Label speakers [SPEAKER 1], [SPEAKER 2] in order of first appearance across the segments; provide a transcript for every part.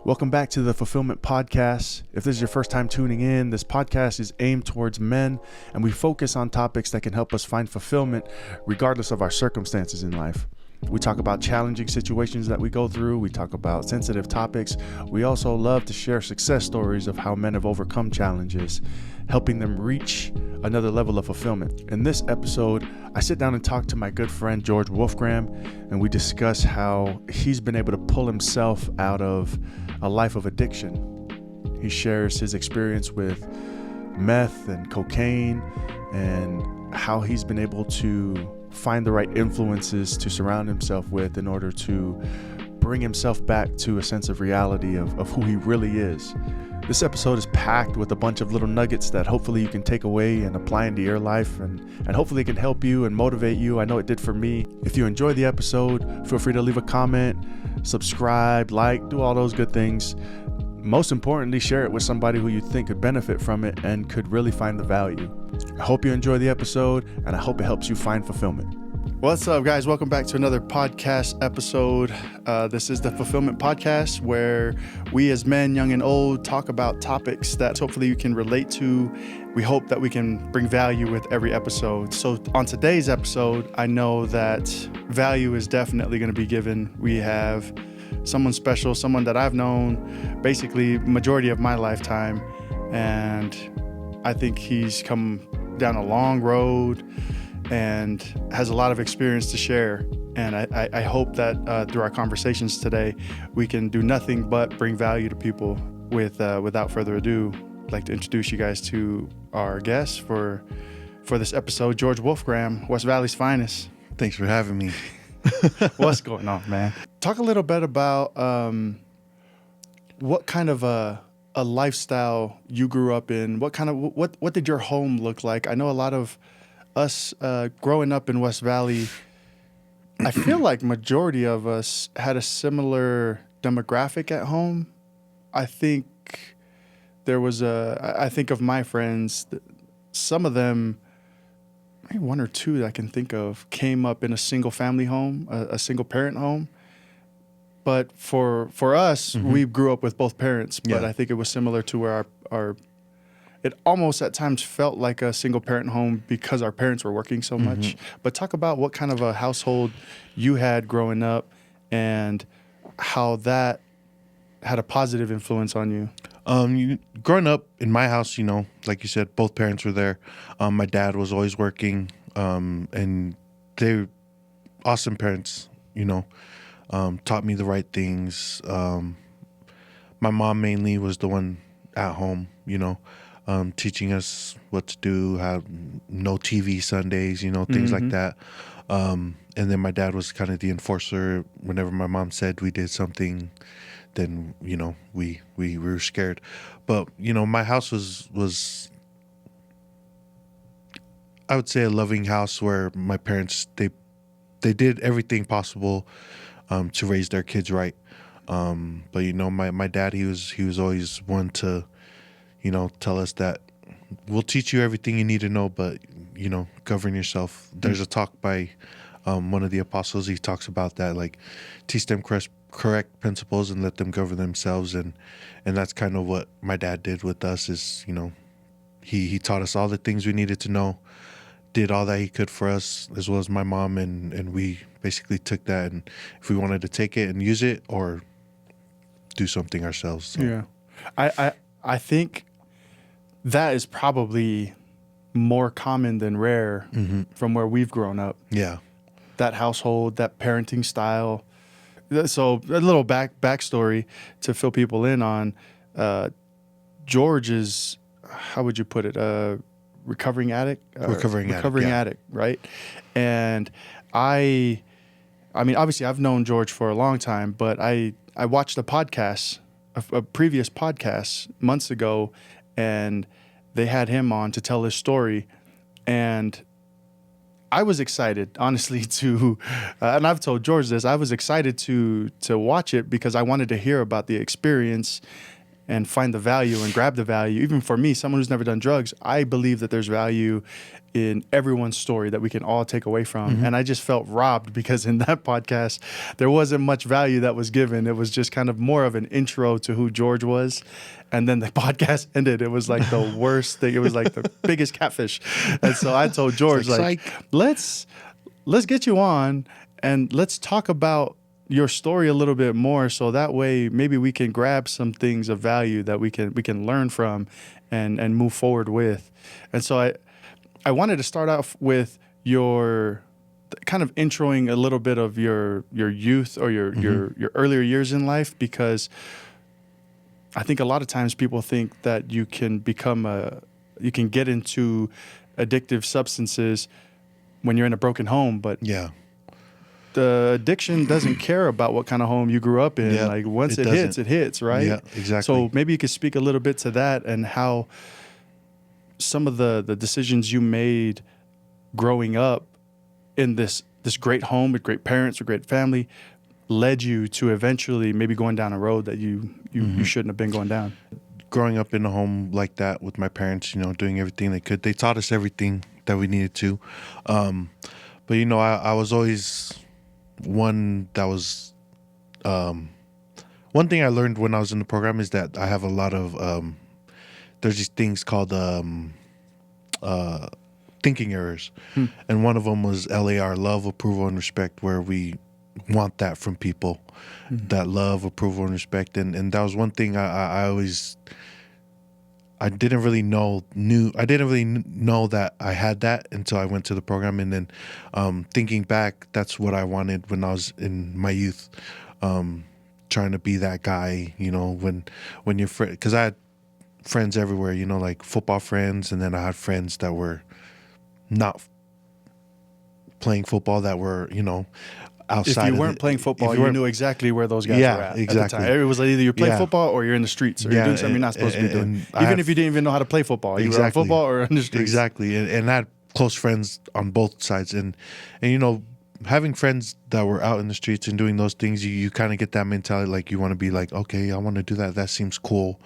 [SPEAKER 1] Welcome back to the Fulfillment Podcast. If this is your first time tuning in, this podcast is aimed towards men, and we focus on topics that can help us find fulfillment regardless of our circumstances in life. We talk about challenging situations that we go through. We talk about sensitive topics. We also love to share success stories of how men have overcome challenges, helping them reach another level of fulfillment. In this episode, I sit down and talk to my good friend George Wolfgramm, and we discuss how he's been able to pull himself out of a life of addiction. He shares his experience with meth and cocaine and how he's been able to find the right influences to surround himself with in order to bring himself back to a sense of reality of who he really is. This episode is packed with a bunch of little nuggets that hopefully you can take away and apply into your life, and hopefully it can help you and motivate you. I know it did for me. If you enjoy the episode, feel free to leave a comment, subscribe, like, do all those good things. Most importantly, share it with somebody who you think could benefit from it and could really find the value. I hope you enjoy the episode, and I hope it helps you find fulfillment. What's up, guys? Welcome back to another podcast episode. This is the Fulfillment Podcast, where we as men, young and old, talk about topics that hopefully you can relate to. We hope that we can bring value with every episode. So on today's episode, I know that value is definitely going to be given. We have someone special, someone that I've known basically majority of my lifetime, and I think he's come down a long road and has a lot of experience to share. And I hope that through our conversations today, we can do nothing but bring value to people. Without further ado, I'd like to introduce you guys to our guest for this episode, George Wolfgramm, West Valley's finest.
[SPEAKER 2] Thanks for having me.
[SPEAKER 1] What's going on, man? Talk a little bit about what kind of a lifestyle you grew up in. What did your home look like? I know a lot of us growing up in West Valley, I feel like majority of us had a similar demographic at home. I think there was I think of my friends, some of them, maybe one or two that I can think of, came up in a single family home, a single parent home. But for us, we grew up with both parents, but I think it was similar to where our it almost at times felt like a single parent home because our parents were working so much. But talk about what kind of a household you had growing up and how that had a positive influence on you.
[SPEAKER 2] Growing up in my house, like you said, both parents were there. My dad was always working, and they're awesome parents, taught me the right things. My mom mainly was the one at home, teaching us what to do, how no TV Sundays, things like that. And then my dad was kind of the enforcer. Whenever my mom said we did something, then, we were scared. But, my house was I would say a loving house where my parents, they did everything possible to raise their kids right. But, my dad, he was always one to, tell us that we'll teach you everything you need to know, but, govern yourself. There's a talk by one of the apostles. He talks about that, like, teach them correct principles and let them govern themselves. And that's kind of what my dad did with us is, he taught us all the things we needed to know, did all that he could for us, as well as my mom. And we basically took that, and if we wanted to take it and use it or do something ourselves. So.
[SPEAKER 1] Yeah. I think that is probably more common than rare from where we've grown up.
[SPEAKER 2] Yeah.
[SPEAKER 1] That household, that parenting style. So a little backstory to fill people in on. George is, how would you put it? Recovering addict.
[SPEAKER 2] Recovering
[SPEAKER 1] addict, right? And I mean, obviously I've known George for a long time, but I watched a previous podcast months ago, and they had him on to tell his story, and I was excited, honestly, to, and I've told George this, I was excited to watch it because I wanted to hear about the experience
[SPEAKER 3] and find the value and grab the value. Even for me, someone who's never done drugs, I believe that there's value in everyone's story that we can all take away from. And I just felt robbed because in that podcast, there wasn't much value that was given. It was just kind of more of an intro to who George was. And then the podcast ended. It was like the worst thing. It was like the biggest catfish. And so I told George, like, let's get you on and let's talk about your story a little bit more, so that way maybe we can grab some things of value that we can learn from and move forward with. And so I wanted to start off with your kind of introing a little bit of your youth or your earlier years in life, because I think a lot of times people think that you can get into addictive substances when you're in a broken home, but the addiction doesn't care about what kind of home you grew up in.
[SPEAKER 2] Yeah,
[SPEAKER 3] like once it
[SPEAKER 2] doesn't.
[SPEAKER 3] hits, right?
[SPEAKER 2] Yeah, exactly.
[SPEAKER 3] So maybe you could speak a little bit to that and how some of the decisions you made growing up in this great home with great parents or great family led you to eventually maybe going down a road that you shouldn't have been going down.
[SPEAKER 2] Growing up in a home like that with my parents, doing everything they could, they taught us everything that we needed to. But I was always one that was one thing I learned when I was in the program is that I have a lot of there's these things called thinking errors, and one of them was LAR, love, approval, and respect, where we want that from people, that love, approval, and respect, and that was one thing I always I didn't really know that I had that until I went to the program. And then thinking back, that's what I wanted when I was in my youth, trying to be that guy, when you're because I had friends everywhere, like football friends, and then I had friends that were not playing football, that were, outside.
[SPEAKER 3] If you weren't playing football, you knew exactly where those guys were at.
[SPEAKER 2] Exactly.
[SPEAKER 3] At the time. It was like either you're playing football or you're in the streets, or you're doing something you're not supposed to be doing. Even if you didn't even know how to play football, you were on football or in the streets.
[SPEAKER 2] Exactly. And I had close friends on both sides. And having friends that were out in the streets and doing those things, you kind of get that mentality, like you want to be like, okay, I want to do that. That seems cool.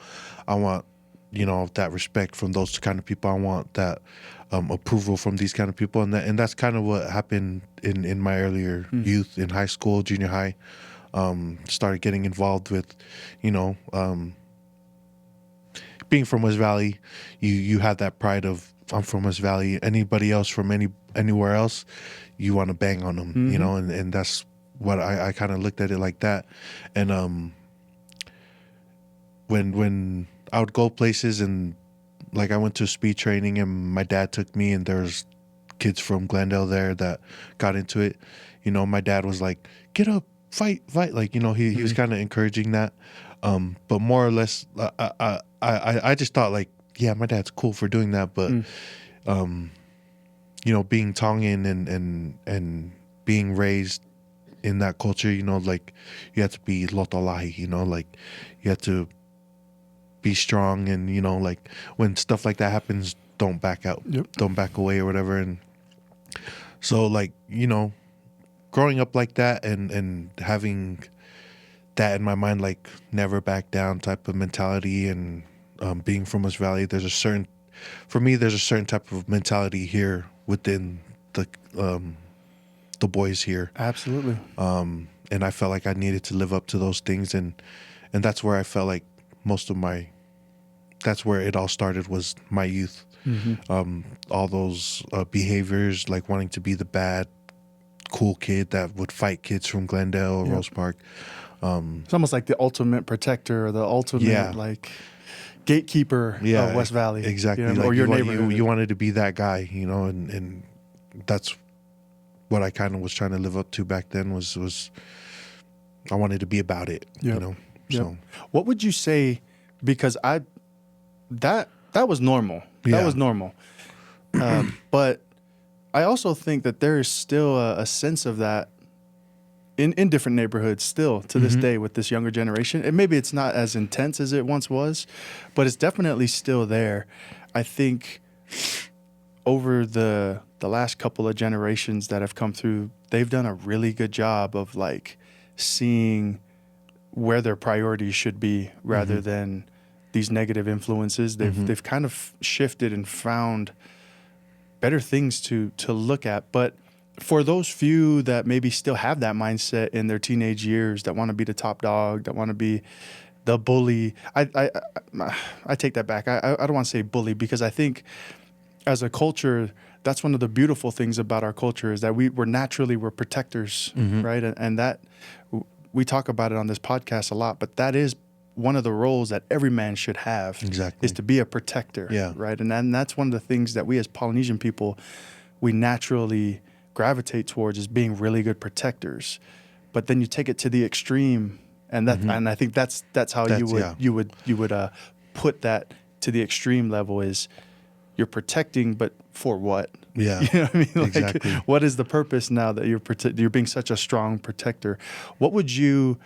[SPEAKER 2] I want, that respect from those kind of people. I want that approval from these kind of people. And that's kind of what happened in my earlier youth, in high school, junior high. Started getting involved with, being from West Valley. You have that pride of, I'm from West Valley. Anybody else from anywhere else, you want to bang on them, and that's what I kind of looked at it like that. And when I would go places, and like I went to speed training, and my dad took me, and there's kids from Glendale there that got into it. My dad was like, get up, fight. Like, he was kind of encouraging that. But more or less, I just thought, like, yeah, my dad's cool for doing that. But, being Tongan and being raised in that culture, like you have to be lotolahi, like you have to be strong, and like when stuff like that happens, don't back out, don't back away or whatever. And so, like, growing up like that and having that in my mind, like never back down type of mentality, and being from West Valley, there's a certain type of mentality here within the boys here.
[SPEAKER 3] Absolutely.
[SPEAKER 2] And I felt like I needed to live up to those things, and that's where I felt like that's where it all started, was my youth. All those behaviors, like wanting to be the bad, cool kid that would fight kids from Glendale or Rose Park.
[SPEAKER 3] It's almost like the ultimate protector, or the ultimate like gatekeeper of West Valley.
[SPEAKER 2] Exactly.
[SPEAKER 3] Like
[SPEAKER 2] or
[SPEAKER 3] your
[SPEAKER 2] neighborhood. You wanted to be that guy, and that's what I kind of was trying to live up to back then, was I wanted to be about it, So
[SPEAKER 3] what would you say, because that was normal. That was normal. But I also think that there is still a sense of that in different neighborhoods still to this day with this younger generation. And maybe it's not as intense as it once was, but it's definitely still there. I think over the last couple of generations that have come through, they've done a really good job of like seeing where their priorities should be, rather than these negative influences. They've kind of shifted and found better things to look at. But for those few that maybe still have that mindset in their teenage years, that want to be the top dog, that want to be the bully, I take that back. I don't want to say bully, because I think as a culture, that's one of the beautiful things about our culture, is that we're protectors, right? And that we talk about it on this podcast a lot, but that is one of the roles that every man should have.
[SPEAKER 2] Exactly.
[SPEAKER 3] Is to be a protector, right? And that's one of the things that we as Polynesian people, we naturally gravitate towards, is being really good protectors. But then you take it to the extreme, and and I think that's how you would put that to the extreme level, is you're protecting, but for what?
[SPEAKER 2] Yeah.
[SPEAKER 3] You know what I mean? Like,
[SPEAKER 2] exactly.
[SPEAKER 3] what is the purpose now that you're being such a strong protector? What would you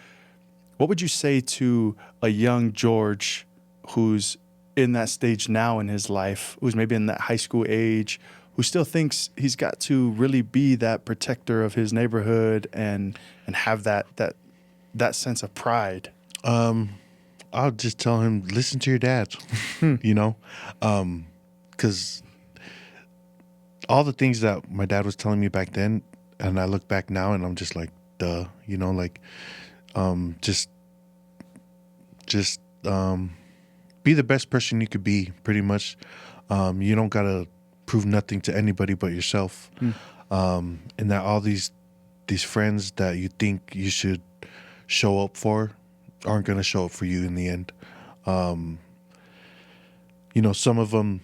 [SPEAKER 3] say to a young George who's in that stage now in his life, who's maybe in that high school age, who still thinks he's got to really be that protector of his neighborhood and have that sense of pride?
[SPEAKER 2] I'll just tell him, listen to your dad, you know, because all the things that my dad was telling me back then, and I look back now and I'm just like, duh, you know, like, just be the best person you could be, pretty much. You don't gotta prove nothing to anybody but yourself. And that all these friends that you think you should show up for aren't gonna show up for you in the end. You know, some of them,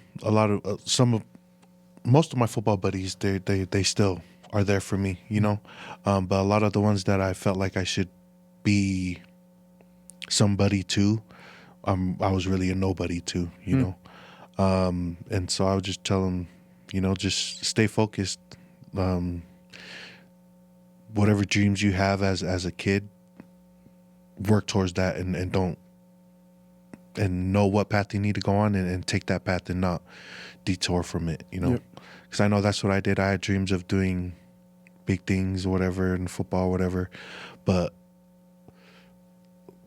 [SPEAKER 2] most of my football buddies, they still are there for me, you know. But a lot of the ones that I felt like I should be somebody to, I was really a nobody to, you know. And so I would just tell them, you know, just stay focused. Whatever dreams you have as a kid, work towards that, and don't, and know what path you need to go on, and take that path and not detour from it, you know. Because I know that's what I did. I had dreams of doing big things or whatever in football, whatever, but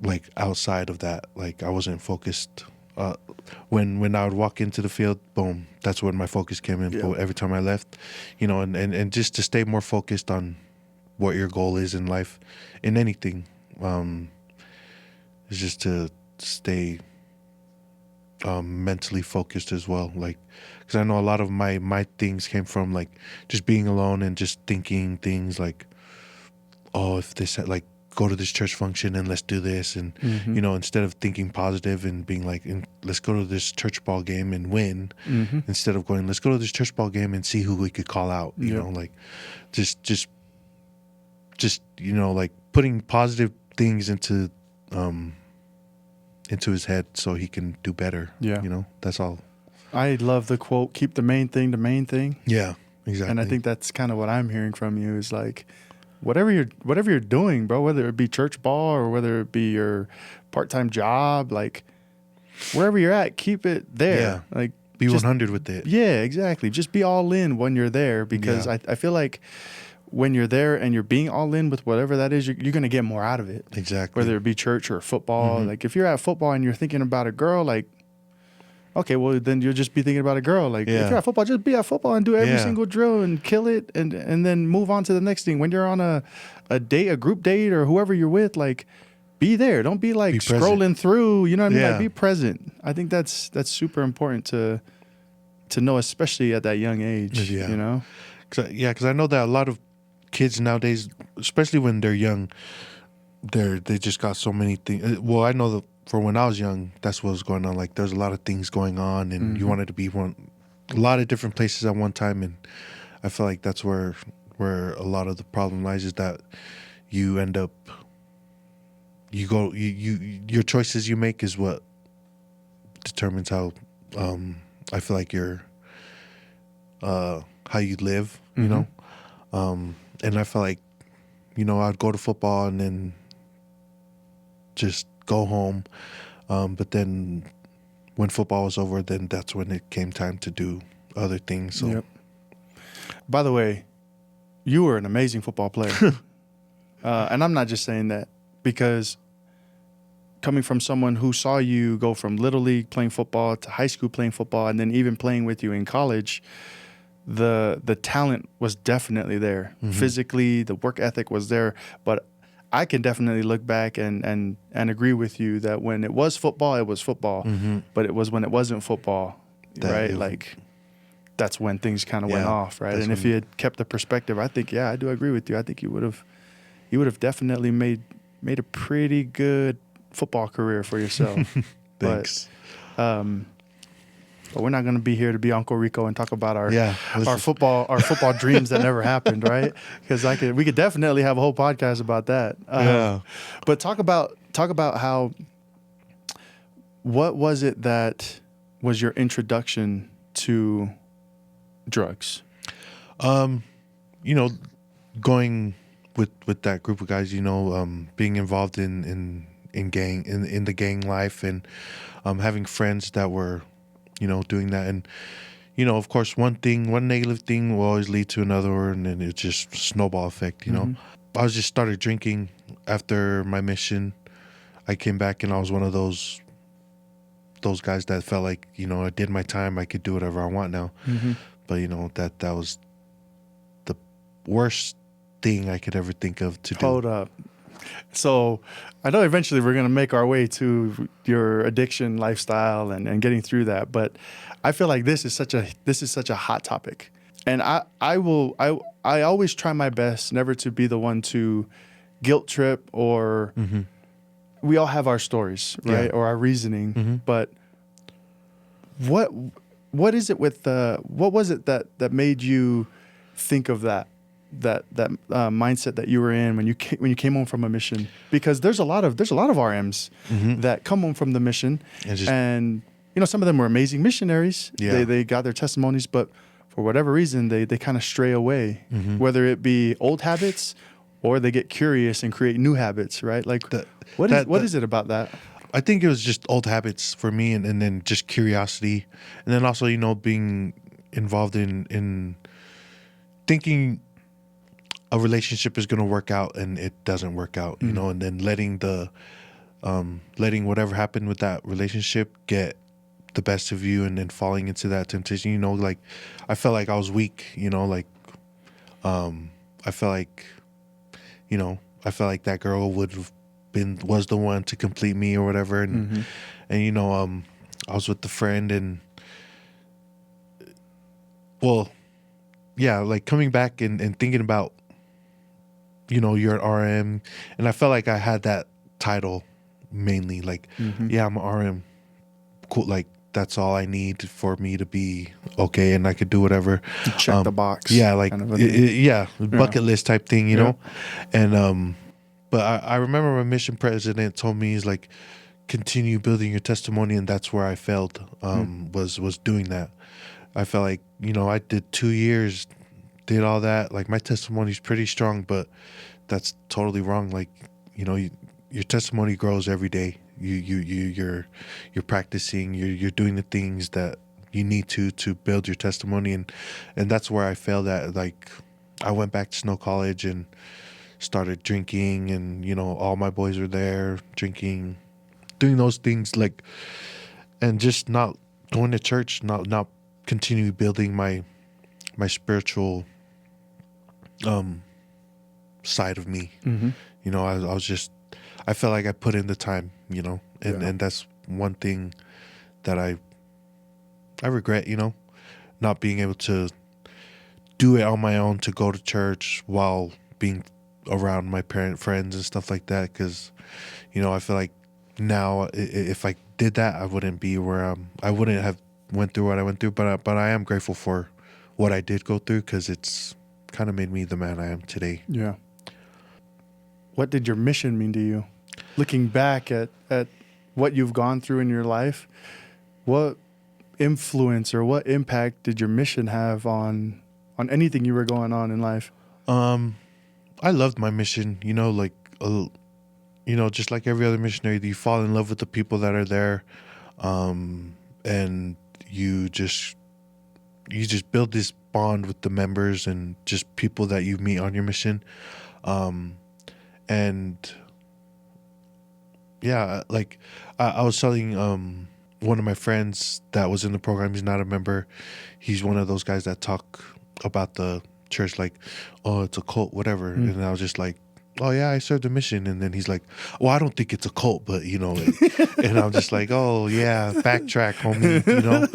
[SPEAKER 2] like outside of that, like I wasn't focused. When I would walk into the field, boom, that's when my focus came in. But every time I left, you know, and just to stay more focused on what your goal is in life, in anything, is just to stay mentally focused as well. Like, because I know a lot of my things came from like just being alone and just thinking things like, oh, if this, like, go to this church function and let's do this, and you know, instead of thinking positive and being like, let's go to this church ball game and win, instead of going, let's go to this church ball game and see who we could call out, you know, like just you know, like putting positive things into his head so he can do better. You know, that's all.
[SPEAKER 3] I love the quote, keep the main thing the main thing.
[SPEAKER 2] Yeah, exactly.
[SPEAKER 3] And I think that's kind of what I'm hearing from you, is like, whatever you're doing, bro, whether it be church ball or whether it be your part-time job, like wherever you're at, keep it there.
[SPEAKER 2] Yeah.
[SPEAKER 3] Like,
[SPEAKER 2] be 100 with it.
[SPEAKER 3] Yeah, exactly. Just be all in when you're there, because I feel like when you're there and you're being all in with whatever that is, you're going to get more out of it.
[SPEAKER 2] Exactly.
[SPEAKER 3] Whether it be church or football. Like if you're at football and you're thinking about a girl, like, okay, well then you'll just be thinking about a girl. Like if you're at football, just be at football and do every single drill and kill it, and then move on to the next thing. When you're on a date, a group date, or whoever you're with, like, be there. Don't be like scrolling through, you know what I mean? Like, be present. I think that's super important to know, especially at that young age, you know?
[SPEAKER 2] Because I know that a lot of kids nowadays, especially when they're young, they just got so many things. Well, I know that for when I was young, that's what was going on. Like, there's a lot of things going on, and you wanted to be a lot of different places at one time. And I feel like that's where a lot of the problem lies, is that you end up, your choices you make is what determines how, I feel like how you live, you know? And I feel like, you know, I'd go to football and then just go home. But then when football was over, then that's when it came time to do other things. So,
[SPEAKER 3] By the way, you were an amazing football player. And I'm not just saying that because coming from someone who saw you go from little league playing football to high school playing football, and then even playing with you in college, the talent was definitely there. Physically, the work ethic was there. But I can definitely look back and agree with you that when it was football, it was football. But it was when it wasn't football, right? Like, that's when things kind of went off, right? And if you had kept the perspective, I think, I do agree with you. I think you would have definitely made a pretty good football career for yourself.
[SPEAKER 2] Thanks.
[SPEAKER 3] But we're not going to be here to be Uncle Rico and talk about our football dreams that never happened, right? Because we could definitely have a whole podcast about that. But talk about how, what was it that was your introduction to drugs?
[SPEAKER 2] Going with that group of guys, being involved in the gang life, and having friends that were doing that, and of course one negative thing will always lead to another, and then it's just snowball effect. I was just started drinking after my mission. I came back and I was one of those guys that felt like, I did my time, I could do whatever I want now. But that was the worst thing I could ever think of to do.
[SPEAKER 3] Hold up. So I know eventually we're going to make our way to your addiction lifestyle and getting through that. But I feel like this is such a hot topic. And I always try my best never to be the one to guilt trip, or we all have our stories, right? Or our reasoning. But what is it with what was it that made you think of that mindset that you were in when you came home from a mission? Because there's a lot of RMs that come home from the mission, and some of them were amazing missionaries. They got their testimonies, but for whatever reason they kind of stray away, whether it be old habits or they get curious and create new habits, right? Like, what is it about that?
[SPEAKER 2] I think it was just old habits for me, and then just curiosity, and then also being involved in thinking a relationship is going to work out and it doesn't work out, and then letting whatever happened with that relationship get the best of you, and then falling into that temptation. Like, I felt like I was weak, I felt like that girl was the one to complete me or whatever. And I was with the friend, and like coming back and thinking about, you're an RM, and I felt like I had that title mainly, like, I'm an RM, cool, like that's all I need for me to be okay, and I could do whatever.
[SPEAKER 3] Check the box.
[SPEAKER 2] Like kind of bucket list type thing, and but I remember my mission president told me, he's like, continue building your testimony, and that's where I failed. Was doing that. I felt like I did 2 years. Did all that, like my testimony's pretty strong, but that's totally wrong. Like, your testimony grows every day. You're practicing. You're doing the things that you need to build your testimony, and that's where I failed at. Like, I went back to Snow College and started drinking, and all my boys were there drinking, doing those things, like, and just not going to church, not continuing building my spiritual side of me. I felt like I put in the time, and that's one thing that I regret, not being able to do it on my own, to go to church while being around my friends and stuff like that. Because I feel like now if I did that, I wouldn't be where I wouldn't have went through what I went through. But I am grateful for what I did go through, because it's kind of made me the man I am today.
[SPEAKER 3] Yeah. What did your mission mean to you? Looking back at what you've gone through in your life, what influence or what impact did your mission have on anything you were going on in life?
[SPEAKER 2] I loved my mission, like, just like every other missionary, you fall in love with the people that are there, and you just build this bond with the members and just people that you meet on your mission. And yeah, like I was telling one of my friends that was in the program. He's not a member. He's one of those guys that talk about the church like, oh, it's a cult, whatever. And I was just like, oh yeah, I served a mission. And then he's like, well, I don't think it's a cult, but you know. And I'm just like, oh yeah, backtrack, homie, you know.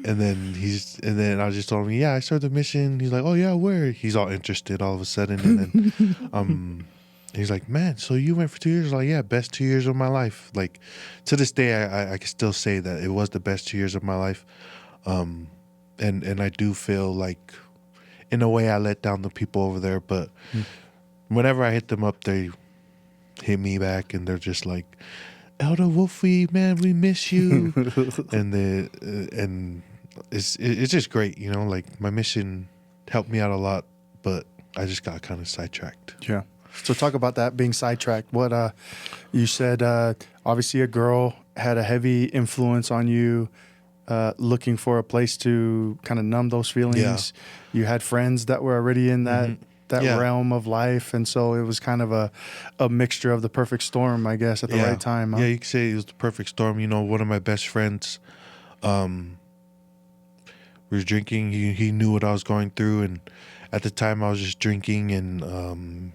[SPEAKER 2] And then I just told him, yeah, I served a mission. He's like, oh yeah, where? He's all interested all of a sudden. And then he's like, man, so you went for 2 years? Like, yeah, best 2 years of my life. Like, to this day, I can still say that it was the best 2 years of my life. And I do feel like, in a way, I let down the people over there. But whenever I hit them up, they hit me back, and they're just like, Elder Wolfie, man, we miss you. and it's just great, you know. Like, my mission helped me out a lot, but I just got kind of sidetracked.
[SPEAKER 3] Yeah. So talk about that being sidetracked. What you said, obviously a girl had a heavy influence on you, looking for a place to kind of numb those feelings. Yeah. You had friends that were already in that realm of life, and so it was kind of a mixture of the perfect storm, I guess, at the right time. Huh?
[SPEAKER 2] Yeah, you could say it was the perfect storm. You know, one of my best friends, we were drinking. He knew what I was going through, and at the time I was just drinking and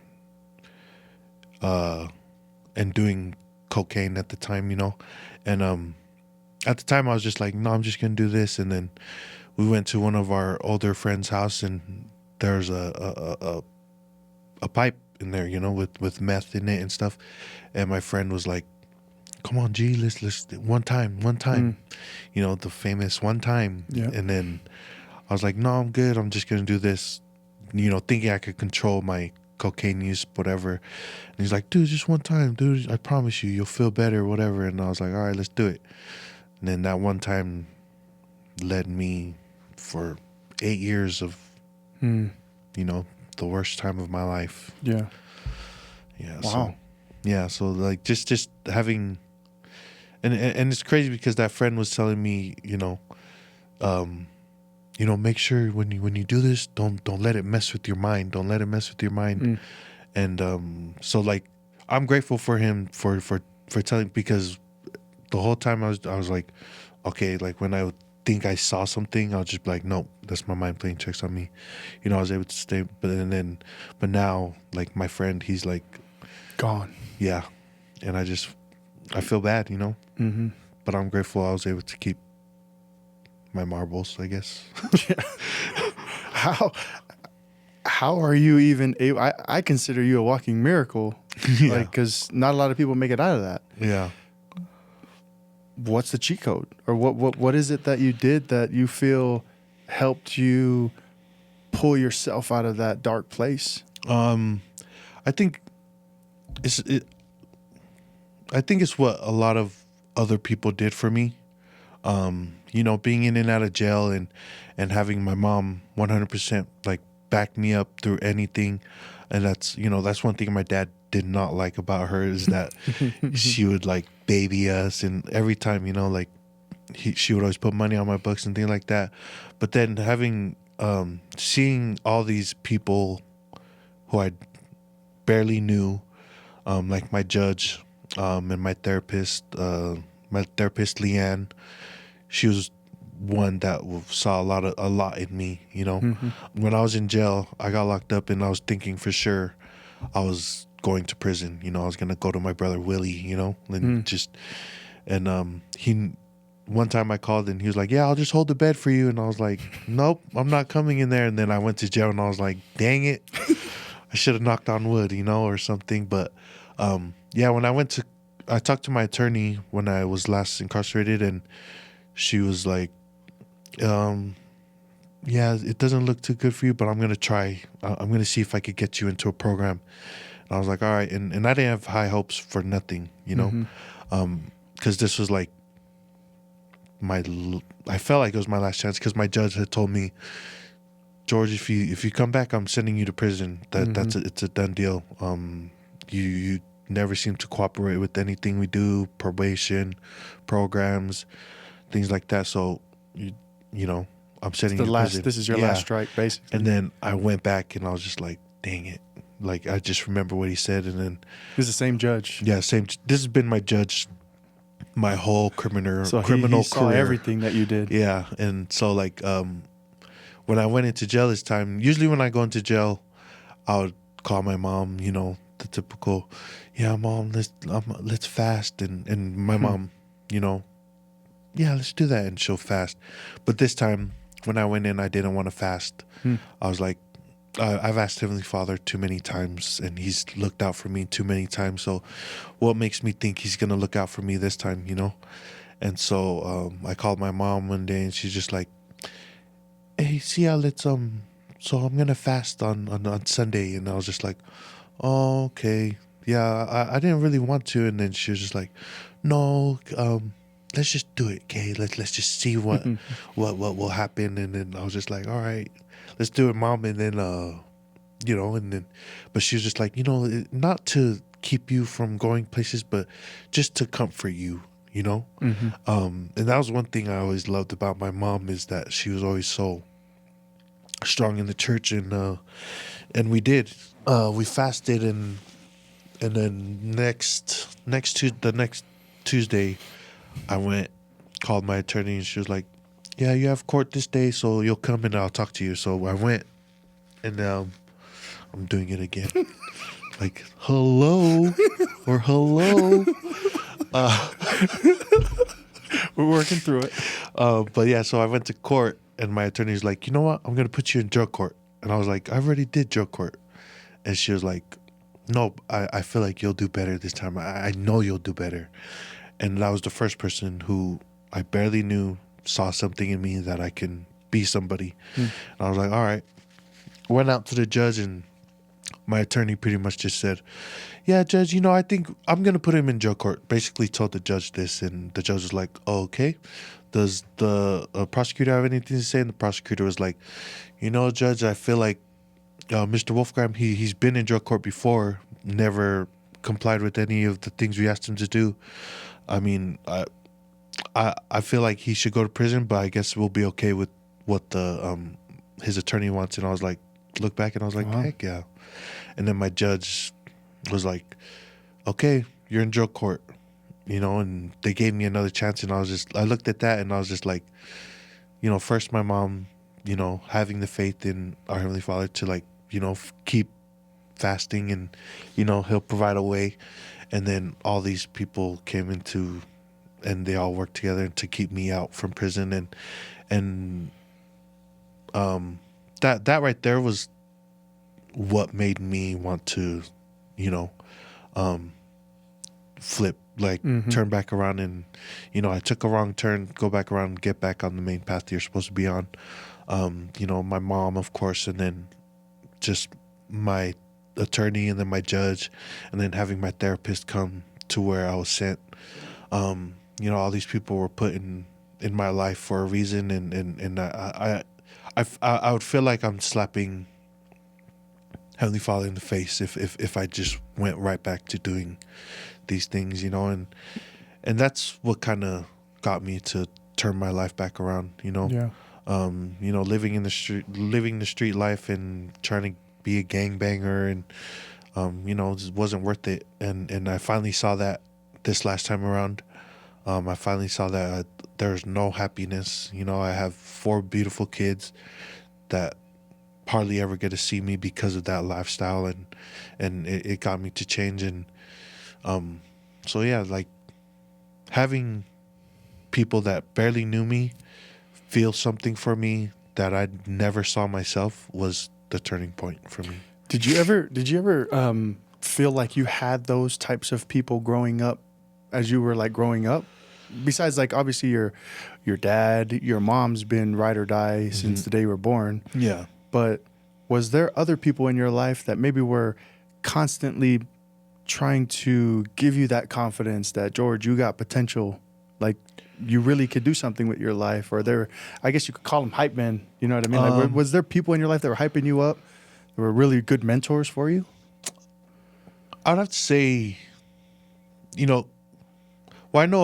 [SPEAKER 2] doing cocaine at the time, you know. And at the time I was just like, no, I'm just gonna do this. And then we went to one of our older friends' house, and there's a pipe in there, you know, with meth in it and stuff. And my friend was like, come on, G, let's one time, you know, the famous one time.
[SPEAKER 3] Yeah.
[SPEAKER 2] And then I was like, no, I'm good, I'm just gonna do this, you know, thinking I could control my cocaine use, whatever. And he's like, dude, just one time, dude, I promise you'll feel better, whatever. And I was like, all right, let's do it. And then that one time led me for 8 years of, you know, the worst time of my life.
[SPEAKER 3] Yeah.
[SPEAKER 2] Yeah.
[SPEAKER 3] Wow.
[SPEAKER 2] So like just having, and it's crazy because that friend was telling me, you know, make sure when you do this, don't let it mess with your mind. Don't let it mess with your mind. And so like, I'm grateful for him for telling, because the whole time I was like, okay, like when I would think I saw something, I'll just be like, nope, that's my mind playing tricks on me. You know, I was able to stay, but now, like, my friend, he's like
[SPEAKER 3] gone. Yeah.
[SPEAKER 2] And I feel bad, you know. But I'm grateful I was able to keep my marbles, I guess.
[SPEAKER 3] How are you even able? I consider you a walking miracle, like, because not a lot of people make it out of that.
[SPEAKER 2] Yeah.
[SPEAKER 3] What's the cheat code, or what is it that you did that you feel helped you pull yourself out of that dark place?
[SPEAKER 2] I think it's what a lot of other people did for me. You know, being in and out of jail and having my mom 100% like back me up through anything. And that's one thing my dad did not like about her, is that she would like baby us, and every time, you know, like she would always put money on my books and things like that. But then having seeing all these people who I barely knew, like my judge, and my therapist Leanne, she was one that saw a lot in me, you know. When I was in jail, I got locked up, and I was thinking for sure I was going to prison. You know, I was gonna go to my brother Willie, you know, and he, one time I called and he was like, yeah, I'll just hold the bed for you. And I was like, nope, I'm not coming in there. And then I went to jail, and I was like, dang it, I should have knocked on wood, you know, or something. But yeah, when I talked to my attorney when I was last incarcerated, and she was like, yeah, it doesn't look too good for you, but I'm going to try. I'm going to see if I could get you into a program. And I was like, all right. And I didn't have high hopes for nothing, you know, because this was like I felt like it was my last chance, because my judge had told me, George, if you come back, I'm sending you to prison. It's a done deal. You never seem to cooperate with anything we do, probation, programs, things like that. So you know, I'm sending you to prison.
[SPEAKER 3] This is your last strike, basically.
[SPEAKER 2] And then I went back, and I was just like, dang it, Like, I just remember what he said, and then
[SPEAKER 3] He's the same judge.
[SPEAKER 2] yeah, same. This has been my judge my whole criminal
[SPEAKER 3] So
[SPEAKER 2] criminal
[SPEAKER 3] he saw
[SPEAKER 2] career.
[SPEAKER 3] everything that you did.
[SPEAKER 2] Yeah, and so like when I went into jail this time, usually when I go into jail, I would call my mom, you know, the typical, yeah, mom, let's fast, and my mom, you know, yeah, let's do that, and she'll fast. But this time, when I went in, I didn't want to fast. I was like, I've asked Heavenly Father too many times, and He's looked out for me too many times. So, what makes me think He's gonna look out for me this time, you know? And so I called my mom one day, and she's just like, "Hey, Sia, let's so I'm gonna fast on Sunday." And I was just like, "Oh, okay, yeah, I didn't really want to." And then she was just like, "No, let's just do it, okay? Let's just see what will happen." And then I was just like, "All right, let's do it, Mom." And then you know, and then, but she was just like, you know, not to keep you from going places, but just to comfort you, you know. And that was one thing I always loved about my mom, is that she was always so strong in the church, and we did, we fasted, and then the next Tuesday, I went, called my attorney, and she was like, "Yeah, you have court this day, so you'll come and I'll talk to you." So I went, and I'm doing it again, like hello or hello.
[SPEAKER 3] We're working through it.
[SPEAKER 2] But yeah, so I went to court, and my attorney's like, "You know what? I'm gonna put you in drug court." And I was like, "I already did drug court." And she was like, "No, I feel like you'll do better this time. I know you'll do better." And that was the first person who I barely knew saw something in me that I can be somebody. And I was like, all right. Went out to the judge, and my attorney pretty much just said, "Yeah, Judge, you know, I think I'm going to put him in drug court." Basically told the judge this, and the judge was like, "Oh, okay. Does the prosecutor have anything to say?" And the prosecutor was like, "You know, Judge, I feel like Mr. Wolfgramm, he's been in drug court before, never complied with any of the things we asked him to do. I mean, I feel like he should go to prison, but I guess we'll be okay with what the his attorney wants." And I was like, look back, and I was like,
[SPEAKER 3] Wow.
[SPEAKER 2] heck yeah. And then my judge was like, "Okay, you're in drug court," you know, and they gave me another chance. And I looked at that, and I was just like, you know, first my mom, you know, having the faith in our Heavenly Father to, like, you know, keep fasting, and, you know, He'll provide a way. And then all these people came into, and they all worked together to keep me out from prison. And that right there was what made me want to, you know, flip, like turn back around, and, you know, I took a wrong turn, go back around and get back on the main path you're supposed to be on. You know, my mom, of course, and then just my attorney, and then my judge, and then having my therapist come to where I was sent. You know, all these people were put in my life for a reason, and I would feel like I'm slapping Heavenly Father in the face if I just went right back to doing these things, you know, and that's what kind of got me to turn my life back around, you know.
[SPEAKER 3] Yeah.
[SPEAKER 2] You know, living the street life and trying to be a gangbanger, and you know, it just wasn't worth it. And I finally saw that this last time around. I finally saw that there's no happiness. You know, I have 4 beautiful kids that hardly ever get to see me because of that lifestyle, and it got me to change. And so yeah, like, having people that barely knew me feel something for me that I never saw myself was the turning point for me.
[SPEAKER 3] Did you ever feel like you had those types of people growing up, as you were like growing up? Besides, like, obviously your dad, your mom's been ride or die since the day you were born.
[SPEAKER 2] Yeah.
[SPEAKER 3] But was there other people in your life that maybe were constantly trying to give you that confidence that, George, you got potential, like you really could do something with your life? Or I guess you could call them hype men. You know what I mean? Like, was there people in your life that were hyping you up, that were really good mentors for you?
[SPEAKER 2] I'd have to say, you know, well, I know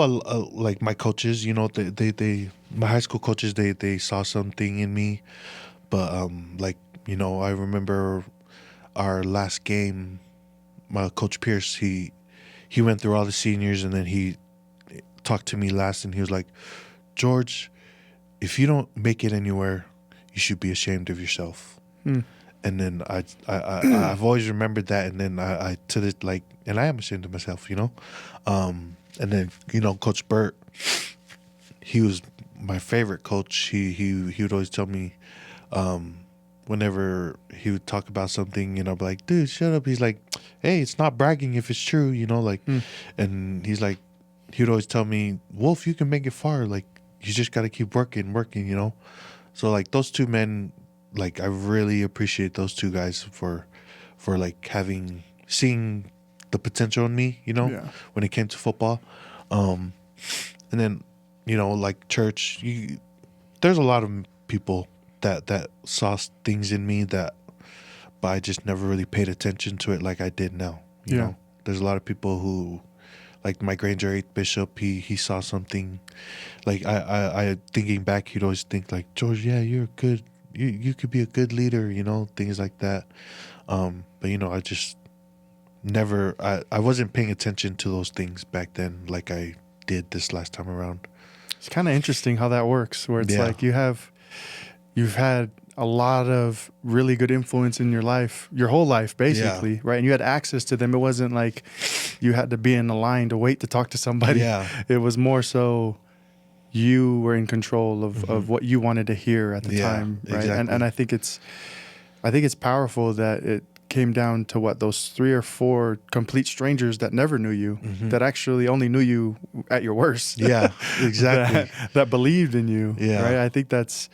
[SPEAKER 2] like my coaches, you know, they my high school coaches, they saw something in me, but like, you know, I remember our last game, my Coach Pierce, he went through all the seniors, and then he talked to me last, and he was like, George, if you don't make it anywhere, you should be ashamed of yourself. And then I've always remembered that, and then I to this, like, and I am ashamed of myself, you know. And then, you know, Coach Burt, he was my favorite coach. He would always tell me, whenever he would talk about something, and I'd be like, dude, shut up. He's like, hey, it's not bragging if it's true, you know, like, and he's like, he would always tell me, Wolf, you can make it far. Like, you just got to keep working, you know. So like those two men, like I really appreciate those two guys for like seeing the potential in me, you know, when it came to football. And then, you know, like church, there's a lot of people that saw things in me but I just never really paid attention to it like I did now. You know, there's a lot of people who, like my Granger 8th Bishop, he saw something. Like I thinking back, he'd always think like, George, yeah, you're good. You could be a good leader, you know, things like that. But you know, I just never, I wasn't paying attention to those things back then like I did this last time around.
[SPEAKER 3] It's kind of interesting how that works, where it's like you've had a lot of really good influence in your life, your whole life, basically, right? And you had access to them. It wasn't like you had to be in a line to wait to talk to somebody. It was more so you were in control of what you wanted to hear at the time, right?
[SPEAKER 2] Exactly.
[SPEAKER 3] And I think it's powerful that it came down to those 3 or 4 complete strangers that never knew you, that actually only knew you at your worst.
[SPEAKER 2] Yeah, exactly.
[SPEAKER 3] that believed in you.
[SPEAKER 2] Yeah.
[SPEAKER 3] Right. I think that's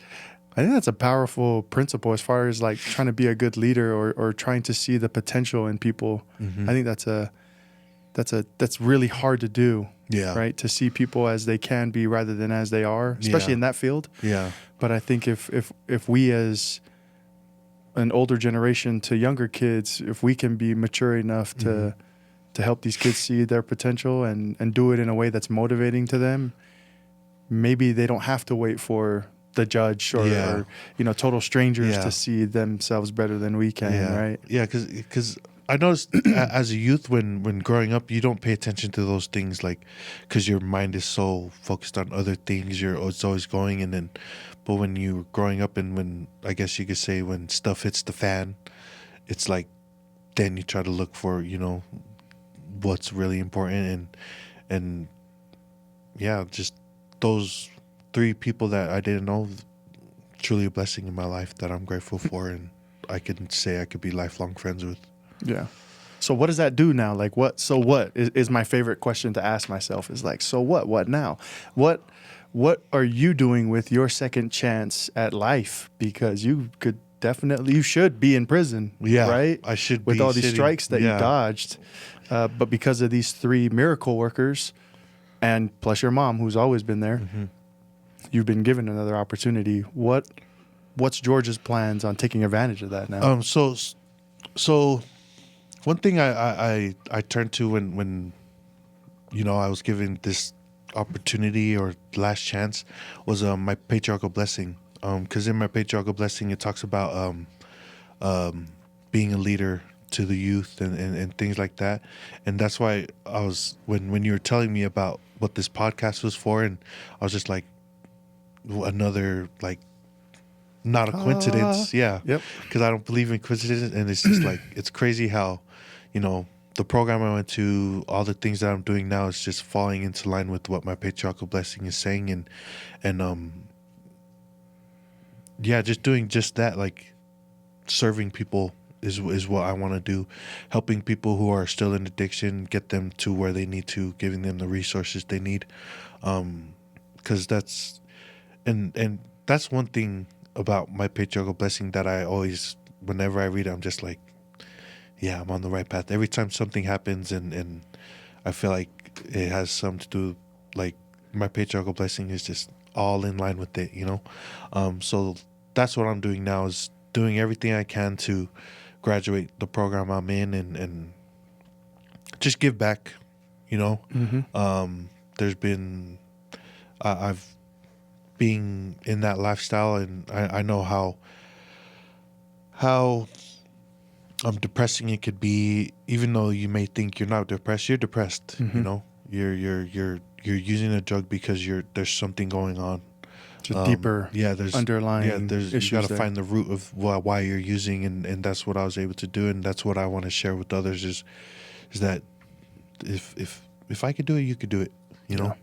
[SPEAKER 3] a powerful principle as far as like trying to be a good leader or trying to see the potential in people. I think that's really hard to do.
[SPEAKER 2] Yeah.
[SPEAKER 3] Right. To see people as they can be rather than as they are, especially in that field.
[SPEAKER 2] Yeah.
[SPEAKER 3] But I think if we as an older generation to younger kids, if we can be mature enough to help these kids see their potential and do it in a way that's motivating to them, maybe they don't have to wait for the judge or you know, total strangers to see themselves better than we can, right?
[SPEAKER 2] Yeah, because I noticed as a youth when growing up, you don't pay attention to those things, like, because your mind is so focused on other things. It's always going, and then, but when you're growing up and when, I guess you could say, when stuff hits the fan, it's like, then you try to look for, you know, what's really important, and yeah, just those 3 people that I didn't know, truly a blessing in my life that I'm grateful for, and I can say I could be lifelong friends with.
[SPEAKER 3] Yeah. So what does that do now? Like what is my favorite question to ask myself, is like, so what now? What are you doing with your second chance at life? Because you should be in prison, right?
[SPEAKER 2] I should
[SPEAKER 3] with
[SPEAKER 2] be
[SPEAKER 3] all these
[SPEAKER 2] sitting,
[SPEAKER 3] strikes that you dodged. But because of these 3 miracle workers and plus your mom, who's always been there, you've been given another opportunity. What's George's plans on taking advantage of that now?
[SPEAKER 2] So one thing I turned to when you know, I was given this opportunity or last chance was my patriarchal blessing. Because in my patriarchal blessing, it talks about being a leader to the youth and things like that. And that's why I was, when you were telling me about what this podcast was for, and I was just like, another, like, not a coincidence. Yep. Because I don't believe in coincidences, and it's just like, it's crazy how, you know, the program I went to, all the things that I'm doing now is just falling into line with what my patriarchal blessing is saying, and just doing just that, like serving people is what I want to do, helping people who are still in addiction, get them to where they need to, giving them the resources they need, because that's and that's one thing about my patriarchal blessing that I always, whenever I read it, I'm just like, yeah, I'm on the right path. Every time something happens and I feel like it has something to do, like my patriarchal blessing is just all in line with it, you know? So that's what I'm doing now, is doing everything I can to graduate the program I'm in and just give back, you know? There's been, I've been in that lifestyle, and I know how Depressing it could be, even though you may think you're not depressed, you're depressed.
[SPEAKER 3] Mm-hmm.
[SPEAKER 2] You know, you're using a drug because there's something going on.
[SPEAKER 3] Just deeper,
[SPEAKER 2] There's
[SPEAKER 3] underlying
[SPEAKER 2] there's
[SPEAKER 3] issues
[SPEAKER 2] you got to
[SPEAKER 3] there.
[SPEAKER 2] find the root of why you're using, and that's what I was able to do, and that's what I want to share with others is that if I could do it, you could do it. You know,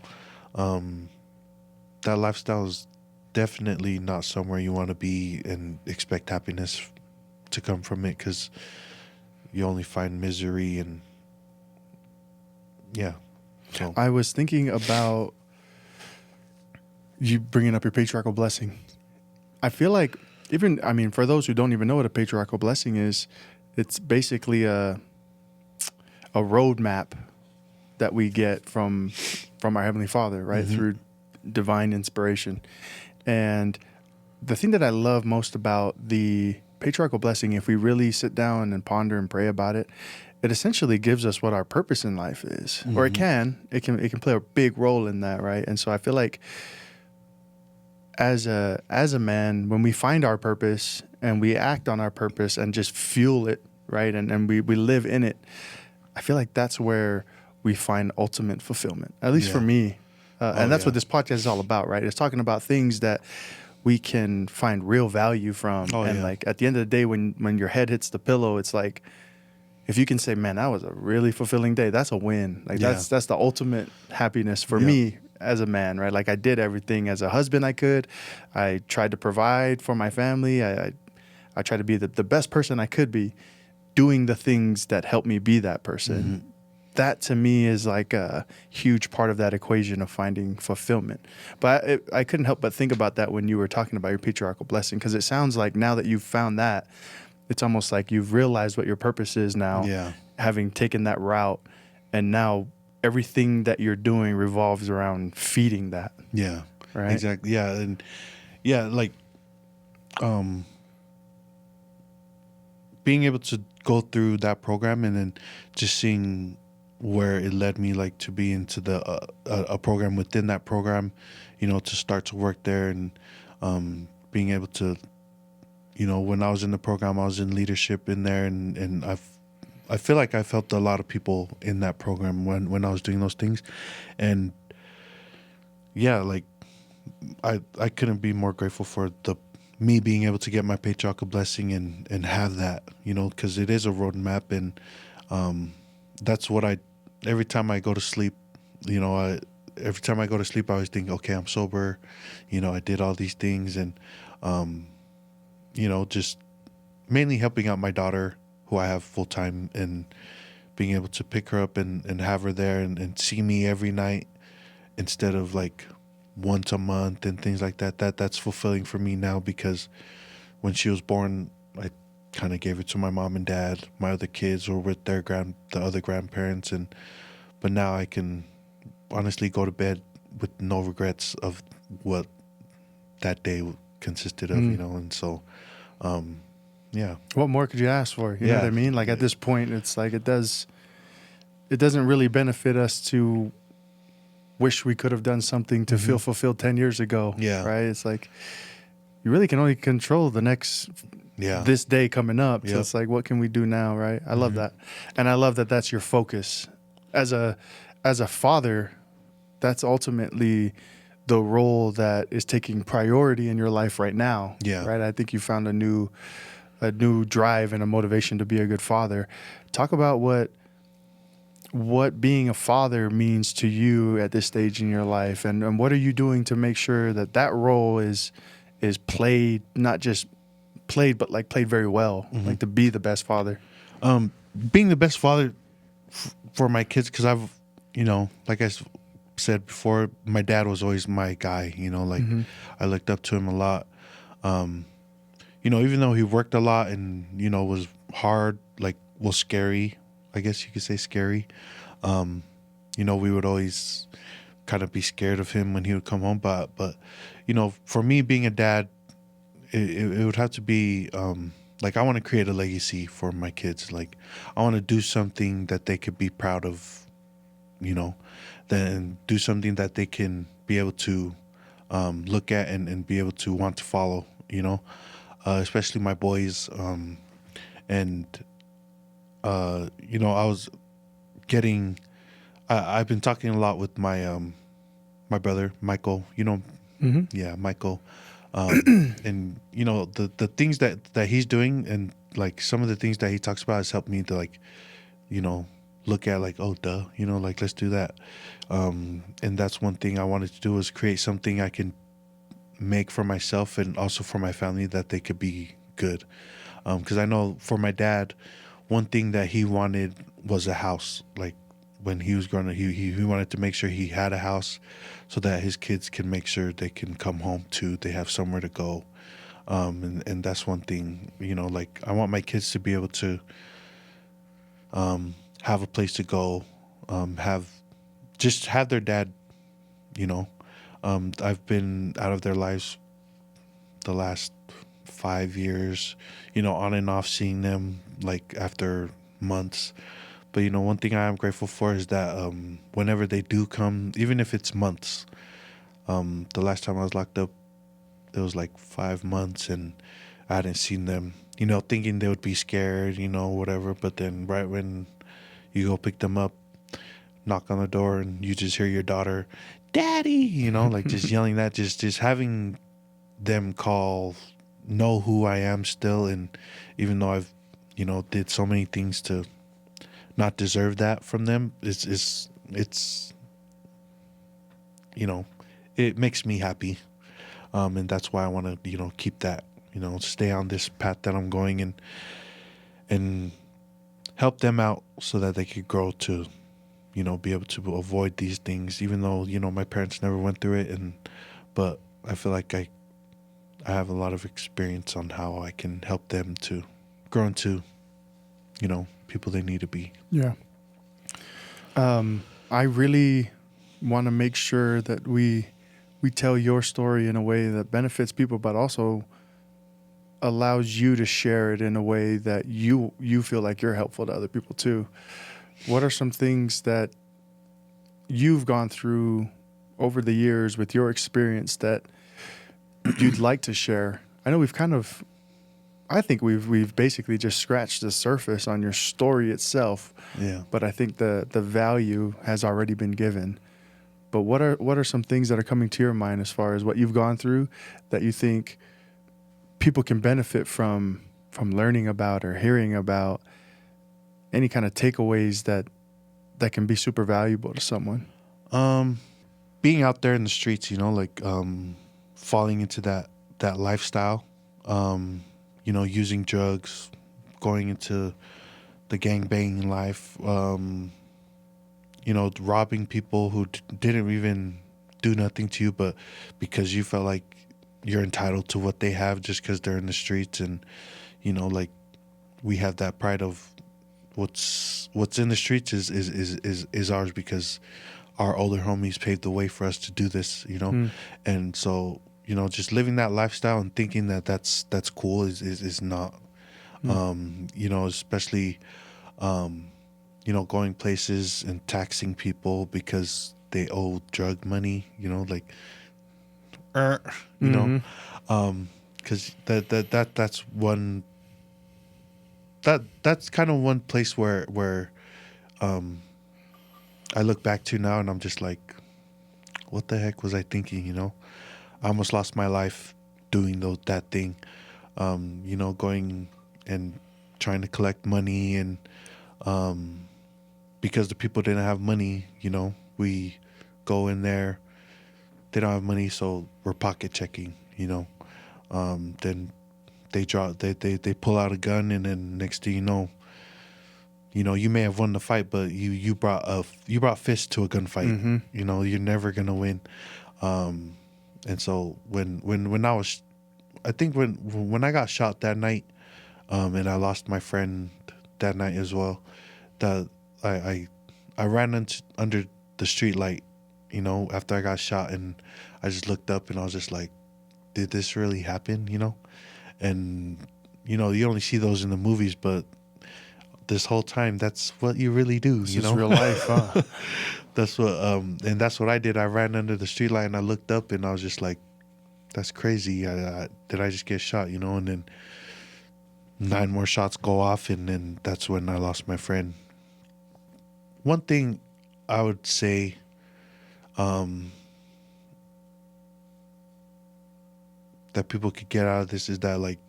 [SPEAKER 2] that lifestyle is definitely not somewhere you want to be and expect happiness to come from it, because you only find misery. And so
[SPEAKER 3] I was thinking about you bringing up your patriarchal blessing. I feel like for those who don't even know what a patriarchal blessing is, it's basically a roadmap that we get from our Heavenly Father, right?
[SPEAKER 2] Mm-hmm.
[SPEAKER 3] Through divine inspiration. And the thing that I love most about the patriarchal blessing, if we really sit down and ponder and pray about it, it essentially gives us what our purpose in life is.
[SPEAKER 2] Mm-hmm.
[SPEAKER 3] Or it can play a big role in that, right? And so I feel like as a man, when we find our purpose and we act on our purpose and just fuel it, right? And we live in it, I feel like that's where we find ultimate fulfillment, at least for me. And that's what this podcast is all about, right? It's talking about things that we can find real value from. Like at the end of the day, when your head hits the pillow, it's like, if you can say, man, that was a really fulfilling day, that's a win. Like that's the ultimate happiness for me as a man, right? Like I did everything as a husband I could. I tried to provide for my family. I tried to be the best person I could be, doing the things that help me be that person. Mm-hmm. That to me is like a huge part of that equation of finding fulfillment. But I couldn't help but think about that when you were talking about your patriarchal blessing, because it sounds like now that you've found that, it's almost like you've realized what your purpose is now, having taken that route, and now everything that you're doing revolves around feeding that.
[SPEAKER 2] Yeah,
[SPEAKER 3] right.
[SPEAKER 2] Exactly. Yeah, and like being able to go through that program and then just seeing where it led me, like to be into the a program within that program, to start to work there, and being able to, when I was in the program, I was in leadership in there, and I feel like I've helped a lot of people in that program when I was doing those things. And like I couldn't be more grateful for me being able to get my patriarchal blessing and have that, because it is a roadmap. And that's what every time I go to sleep, every time I go to sleep, I always think, okay, I'm sober, I did all these things. And just mainly helping out my daughter, who I have full time, and being able to pick her up and have her there and see me every night instead of like once a month and things like that. That's fulfilling for me now, because when she was born, I kind of gave her to my mom and dad. My other kids were with the other grandparents, but now I can honestly go to bed with no regrets of what that day consisted of, and so
[SPEAKER 3] What more could you ask for? You know what I mean? Like at this point, it's like it doesn't really benefit us to wish we could have done something to feel fulfilled 10 years ago.
[SPEAKER 2] Yeah.
[SPEAKER 3] Right? It's like you really can only control the next this day coming up. So it's like, what can we do now, right? I love that. And I love that that's your focus. As a father, that's ultimately the role that is taking priority in your life right now.
[SPEAKER 2] Yeah.
[SPEAKER 3] Right? I think you found a new drive and a motivation to be a good father. Talk about what being a father means to you at this stage in your life, and what are you doing to make sure that role is played, not just played, but like played very well, like to be the best father.
[SPEAKER 2] Being the best father for my kids, because I've, like I said before, my dad was always my guy, I looked up to him a lot. Even though he worked a lot and, was hard, scary, I guess you could say scary. We would always kind of be scared of him when he would come home. But for me, being a dad, it would have to be, I want to create a legacy for my kids. Like, I want to do something that they could be proud of, then do something that they can be able to look at and be able to want to follow, especially my boys. And I was getting. I've been talking a lot with my brother Michael.
[SPEAKER 3] Mm-hmm.
[SPEAKER 2] Yeah, Michael. And the things that he's doing, and like some of the things that he talks about has helped me to like, you know, look at like, oh duh, like let's do that. And that's one thing I wanted to do, was create something I can make for myself and also for my family, that they could be good. Because I know for my dad, one thing that he wanted was a house. Like when he was growing up, he wanted to make sure he had a house, so that his kids can make sure they can come home too. They have somewhere to go. And that's one thing, like I want my kids to be able to have a place to go, have their dad. You know, I've been out of their lives the last 5 years, on and off, seeing them like after months. But one thing I am grateful for is that whenever they do come, even if it's months, the last time I was locked up, it was like 5 months, and I hadn't seen them. Thinking they would be scared, whatever. But then right when you go pick them up, knock on the door, and you just hear your daughter, "Daddy," like just yelling that, just having them know who I am still. And even though I've did so many things to not deserve that from them, it's it makes me happy. And that's why I want to keep that, stay on this path that I'm going, and help them out so that they could grow to be able to avoid these things, even though my parents never went through it. But I feel like I have a lot of experience on how I can help them to grow into people they need to be.
[SPEAKER 3] Yeah. I really want to make sure that we tell your story in a way that benefits people, but also allows you to share it in a way that you feel like you're helpful to other people too. What are some things that you've gone through over the years with your experience that you'd like to share? I know I think we've basically just scratched the surface on your story itself.
[SPEAKER 2] Yeah.
[SPEAKER 3] But I think the value has already been given. But what are some things that are coming to your mind as far as what you've gone through that you think people can benefit from learning about or hearing about? Any kind of takeaways that can be super valuable to someone?
[SPEAKER 2] Being out there in the streets, like falling into that lifestyle, using drugs, going into the gangbanging life, robbing people who didn't even do nothing to you, but because you felt like you're entitled to what they have just because they're in the streets. And like we have that pride of what's in the streets is ours, because our older homies paved the way for us to do this. And so just living that lifestyle and thinking that that's cool is not. Especially going places and taxing people because they owe drug money, like because that's one that's kind of one place where I look back to now, and I'm just like, what the heck was I thinking? I almost lost my life doing that thing. Going and trying to collect money, and because the people didn't have money, we go in there, they don't have money, so we're pocket checking. Then they pull out a gun, and then next thing you may have won the fight, but you brought fists to a gunfight. You're never gonna win. And so when I think when I got shot that night, and I lost my friend that night as well, that I ran under the street light, after I got shot, and I just looked up, and I was just like, did this really happen? And you only see those in the movies, but this whole time, that's what you really do.
[SPEAKER 3] This is real life, huh?
[SPEAKER 2] That's what and that's what I did. I ran under the street light, and I looked up, and I was just like, that's crazy. Did I just get shot? And then 9 more shots go off, and then that's when I lost my friend. One thing I would say, that people could get out of this is that, like,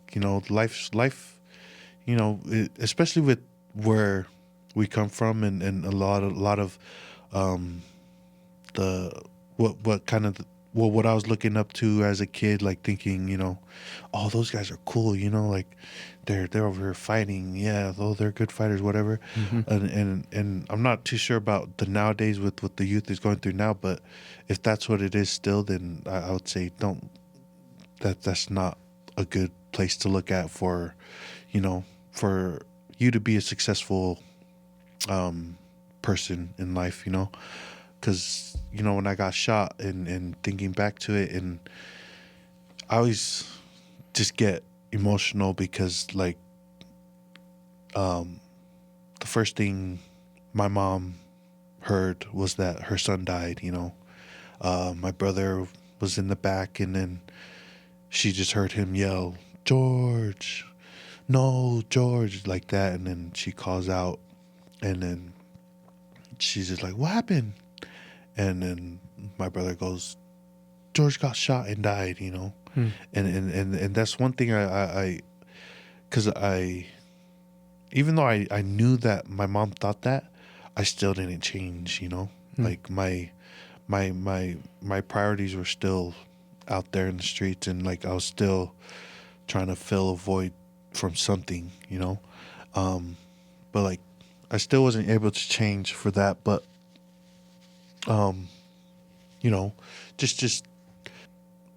[SPEAKER 2] life, especially with where we come from, and a lot of the what kind of what I was looking up to as a kid, like thinking, oh, those guys are cool, like they're over here fighting, yeah, though they're good fighters, whatever. And I'm not too sure about the nowadays with what the youth is going through now, but if that's what it is still, then I would say that's not a good place to look at for for you to be a successful person in life, because when I got shot, and thinking back to it, and I always just get emotional because, like, the first thing my mom heard was that her son died. My brother was in the back, and then she just heard him yell, "George, no, George," like that, and then she calls out, and then she's just like, "What happened?" And then my brother goes, "George got shot and died," and that's one thing because even though I knew that my mom thought that, I still didn't change, like my priorities were still out there in the streets, and like I was still trying to fill a void from something, but like I still wasn't able to change for that, but just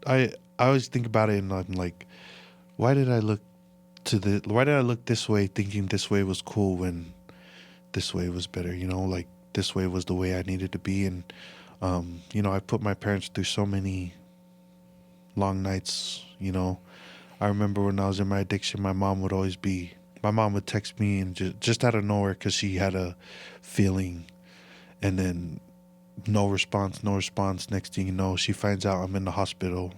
[SPEAKER 2] I always think about it, and I'm like, why did I look this way, thinking this way was cool when this way was better, like this way was the way I needed to be. And I put my parents through so many long nights. I remember when I was in my addiction, my mom would text me, and just out of nowhere, because she had a feeling, and then no response. Next thing you know, she finds out I'm in the hospital,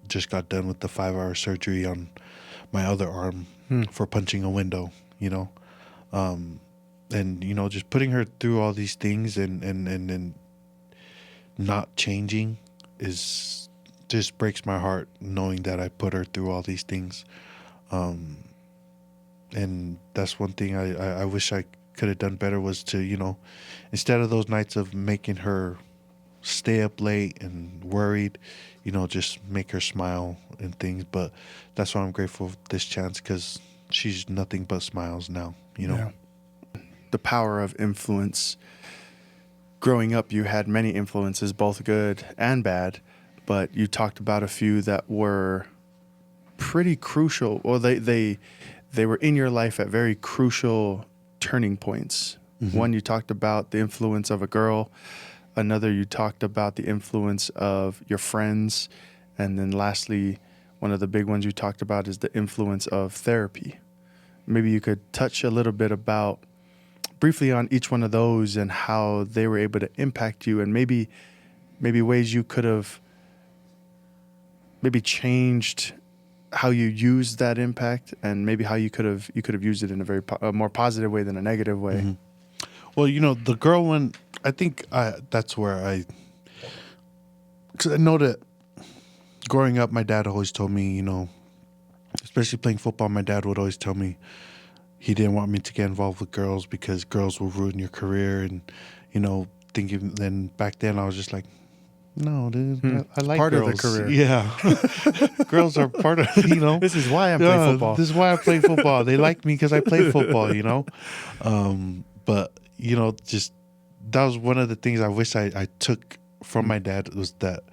[SPEAKER 2] just got done with the 5-hour surgery on my other arm for punching a window, and just putting her through all these things, and not changing is just breaks my heart, knowing that I put her through all these things. And that's one thing I wish I could have done better, was to, instead of those nights of making her stay up late and worried, just make her smile and things. But that's why I'm grateful for this chance, because she's nothing but smiles now,
[SPEAKER 3] Yeah. The power of influence. Growing up, you had many influences, both good and bad, but you talked about a few that were pretty crucial, or they were in your life at very crucial turning points. One, you talked about the influence of a girl. Another, you talked about the influence of your friends. And then lastly, one of the big ones you talked about is the influence of therapy. Maybe you could touch a little bit briefly on each one of those, and how they were able to impact you, and maybe ways you could have maybe changed how you used that impact, and maybe how you could have used it in a more positive way than a negative way.
[SPEAKER 2] Well, the girl one, I think that's where because I know that growing up, my dad always told me, especially playing football, my dad would always tell me he didn't want me to get involved with girls because girls will ruin your career. And, thinking, then back then I was just like, no, dude, I like
[SPEAKER 3] part
[SPEAKER 2] girls.
[SPEAKER 3] of the career.
[SPEAKER 2] Yeah. Girls are part of,
[SPEAKER 3] This is why I'm playing football.
[SPEAKER 2] This is why I play football. They like me because I play football, But, just that was one of the things I wish I took from my dad, was that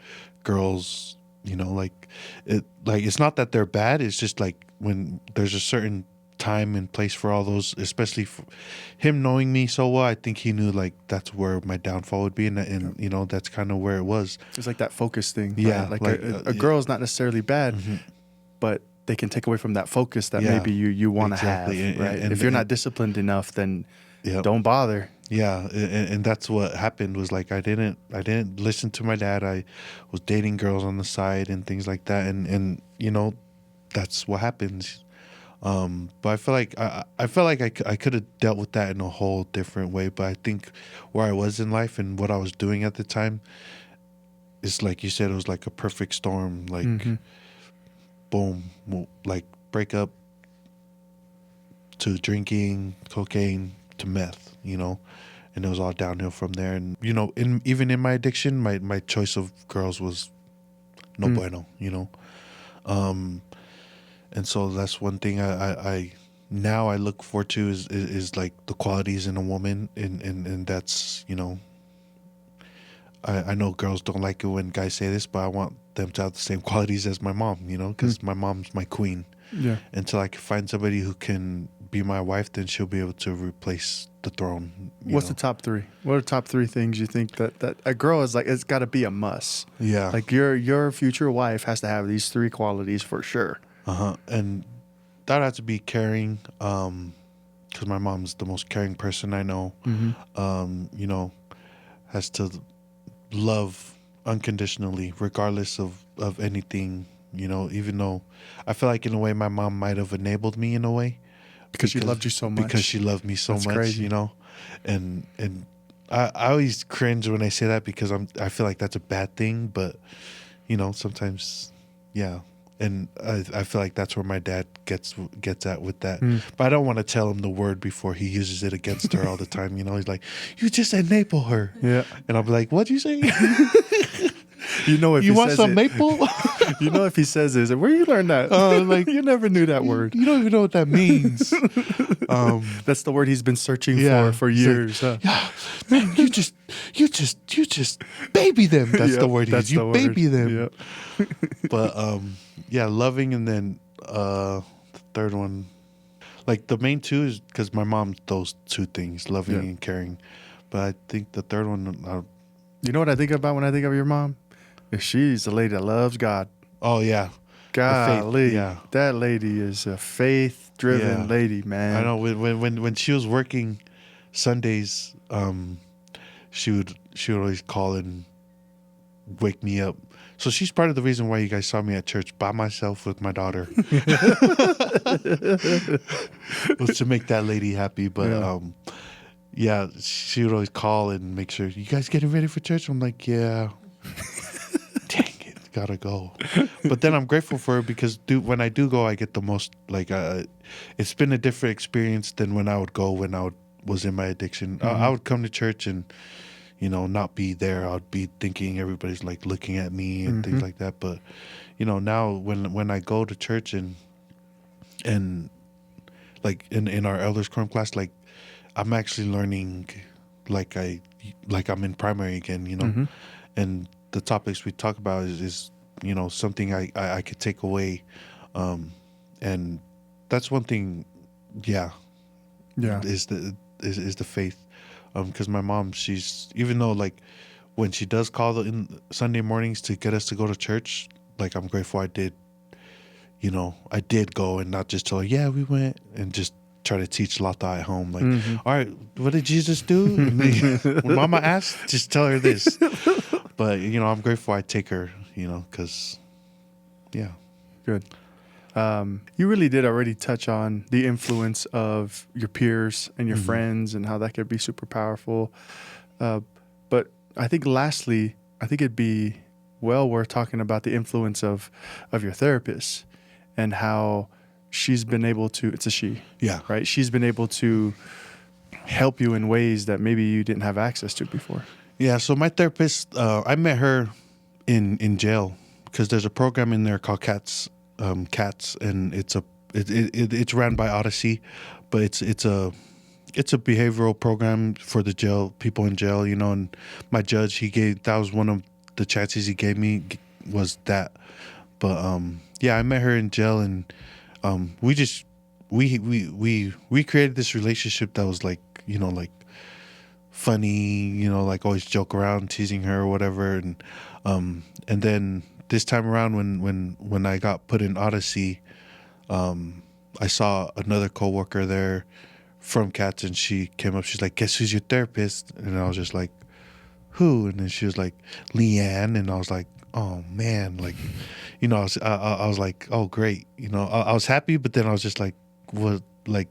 [SPEAKER 2] girls, it's not that they're bad. It's just like when there's a certain time and place for all those, especially for him knowing me so well, I think he knew like that's where my downfall would be, and that's kind of where it was.
[SPEAKER 3] It's like that focus thing.
[SPEAKER 2] Yeah,
[SPEAKER 3] right? Like a girl is not necessarily bad, but they can take away from that focus that maybe you want to have. Right? And if you're not disciplined enough, then don't bother.
[SPEAKER 2] Yeah, and that's what happened, was like I didn't listen to my dad. I was dating girls on the side and things like that, and that's what happens. But I feel like I felt like I could have dealt with that in a whole different way. But I think where I was in life and what I was doing at the time is like you said, it was like a perfect storm. Like boom, like break up to drinking, cocaine to meth, and it was all downhill from there. And even in my addiction, my choice of girls was no bueno, and so that's one thing I now I look forward to is like the qualities in a woman, and that's I know girls don't like it when guys say this, but I want them to have the same qualities as my mom, because my mom's my queen.
[SPEAKER 3] Yeah.
[SPEAKER 2] Until I can find somebody who can be my wife, then she'll be able to replace the throne.
[SPEAKER 3] What's the top three? What are top three things you think that a girl is like? It's got to be a must.
[SPEAKER 2] Yeah.
[SPEAKER 3] Like your future wife has to have these three qualities for sure.
[SPEAKER 2] And that has to be caring, because my mom's the most caring person I know. Has to love unconditionally, regardless of anything. Even though I feel like in a way my mom might have enabled me in a way
[SPEAKER 3] Because she loved you so much.
[SPEAKER 2] Because she loved me so
[SPEAKER 3] That's
[SPEAKER 2] much,
[SPEAKER 3] crazy.
[SPEAKER 2] and I always cringe when I say that because I feel like that's a bad thing, but sometimes, yeah. And I feel like that's where my dad gets at with that. But I don't want to tell him the word before he uses it against her all the time. He's like, you just enable her.
[SPEAKER 3] Yeah.
[SPEAKER 2] And I'll be like, what'd you say?
[SPEAKER 3] If
[SPEAKER 2] You
[SPEAKER 3] he
[SPEAKER 2] want
[SPEAKER 3] says
[SPEAKER 2] some
[SPEAKER 3] it,
[SPEAKER 2] maple?
[SPEAKER 3] if he says this, where you learn that?
[SPEAKER 2] Like
[SPEAKER 3] you never knew that word.
[SPEAKER 2] You don't even know what that means.
[SPEAKER 3] That's the word he's been searching
[SPEAKER 2] Yeah.
[SPEAKER 3] for
[SPEAKER 2] It's
[SPEAKER 3] years.
[SPEAKER 2] like, yeah, man, you just baby them. That's the word.
[SPEAKER 3] That's
[SPEAKER 2] You
[SPEAKER 3] the word.
[SPEAKER 2] baby them.
[SPEAKER 3] Yeah.
[SPEAKER 2] But yeah, loving, and then the third one, like the main two is because my mom, those two things, loving and caring. But I think the third one,
[SPEAKER 3] You know what I think about when I think of your mom? Is she's a lady that loves God.
[SPEAKER 2] oh yeah,
[SPEAKER 3] Golly,
[SPEAKER 2] yeah.
[SPEAKER 3] that lady is a faith-driven
[SPEAKER 2] Yeah.
[SPEAKER 3] lady, man.
[SPEAKER 2] I know when she was working Sundays, she would always call and wake me up. So she's part of the reason why you guys saw me at church by myself with my daughter. Was to make that lady happy. But yeah, she would always call and make sure, you guys getting ready for church? I'm like, yeah. Dang it, gotta go. But then I'm grateful for her because when I do go, I get the most, like, it's been a different experience than when I would go when I was in my addiction. I would come to church and not be there. I'd be thinking everybody's like looking at me and things like that. But now when I go to church and like in our elders quorum class, like I'm actually learning like I'm in primary again, and the topics we talk about is something I could take away, and that's one thing. Yeah. Is the faith. Because my mom, she's, even though like when she does call in Sunday mornings to get us to go to church, like I'm grateful I did go and not just tell her, yeah, we went, and just try to teach Lata at home. Like, all right, what did Jesus do? And when Mama asked, just tell her this. But, I'm grateful I take her, because, yeah.
[SPEAKER 3] Good. You really did already touch on the influence of your peers and your friends and how that could be super powerful. But I think lastly, it'd be well worth talking about the influence of your therapist and how she's been able to, it's a she.
[SPEAKER 2] Yeah.
[SPEAKER 3] Right? She's been able to help you in ways that maybe you didn't have access to before.
[SPEAKER 2] Yeah. So my therapist, I met her in jail because there's a program in there called Cats, and it's ran by Odyssey, but it's a behavioral program for the jail people in jail, and my judge, that was one of the chances he gave me was that. But yeah, I met her in jail, and we created this relationship that was like like funny, like always joke around, teasing her or whatever, and then this time around when I got put in Odyssey, I saw another coworker there from Cats, and she came up. She's like, "Guess who's your therapist?" And I was just like, "Who?" And then she was like, "Leanne." And I was like, "Oh man!" Like, I was like, "Oh great!" I was happy, but then I was just like, what, like,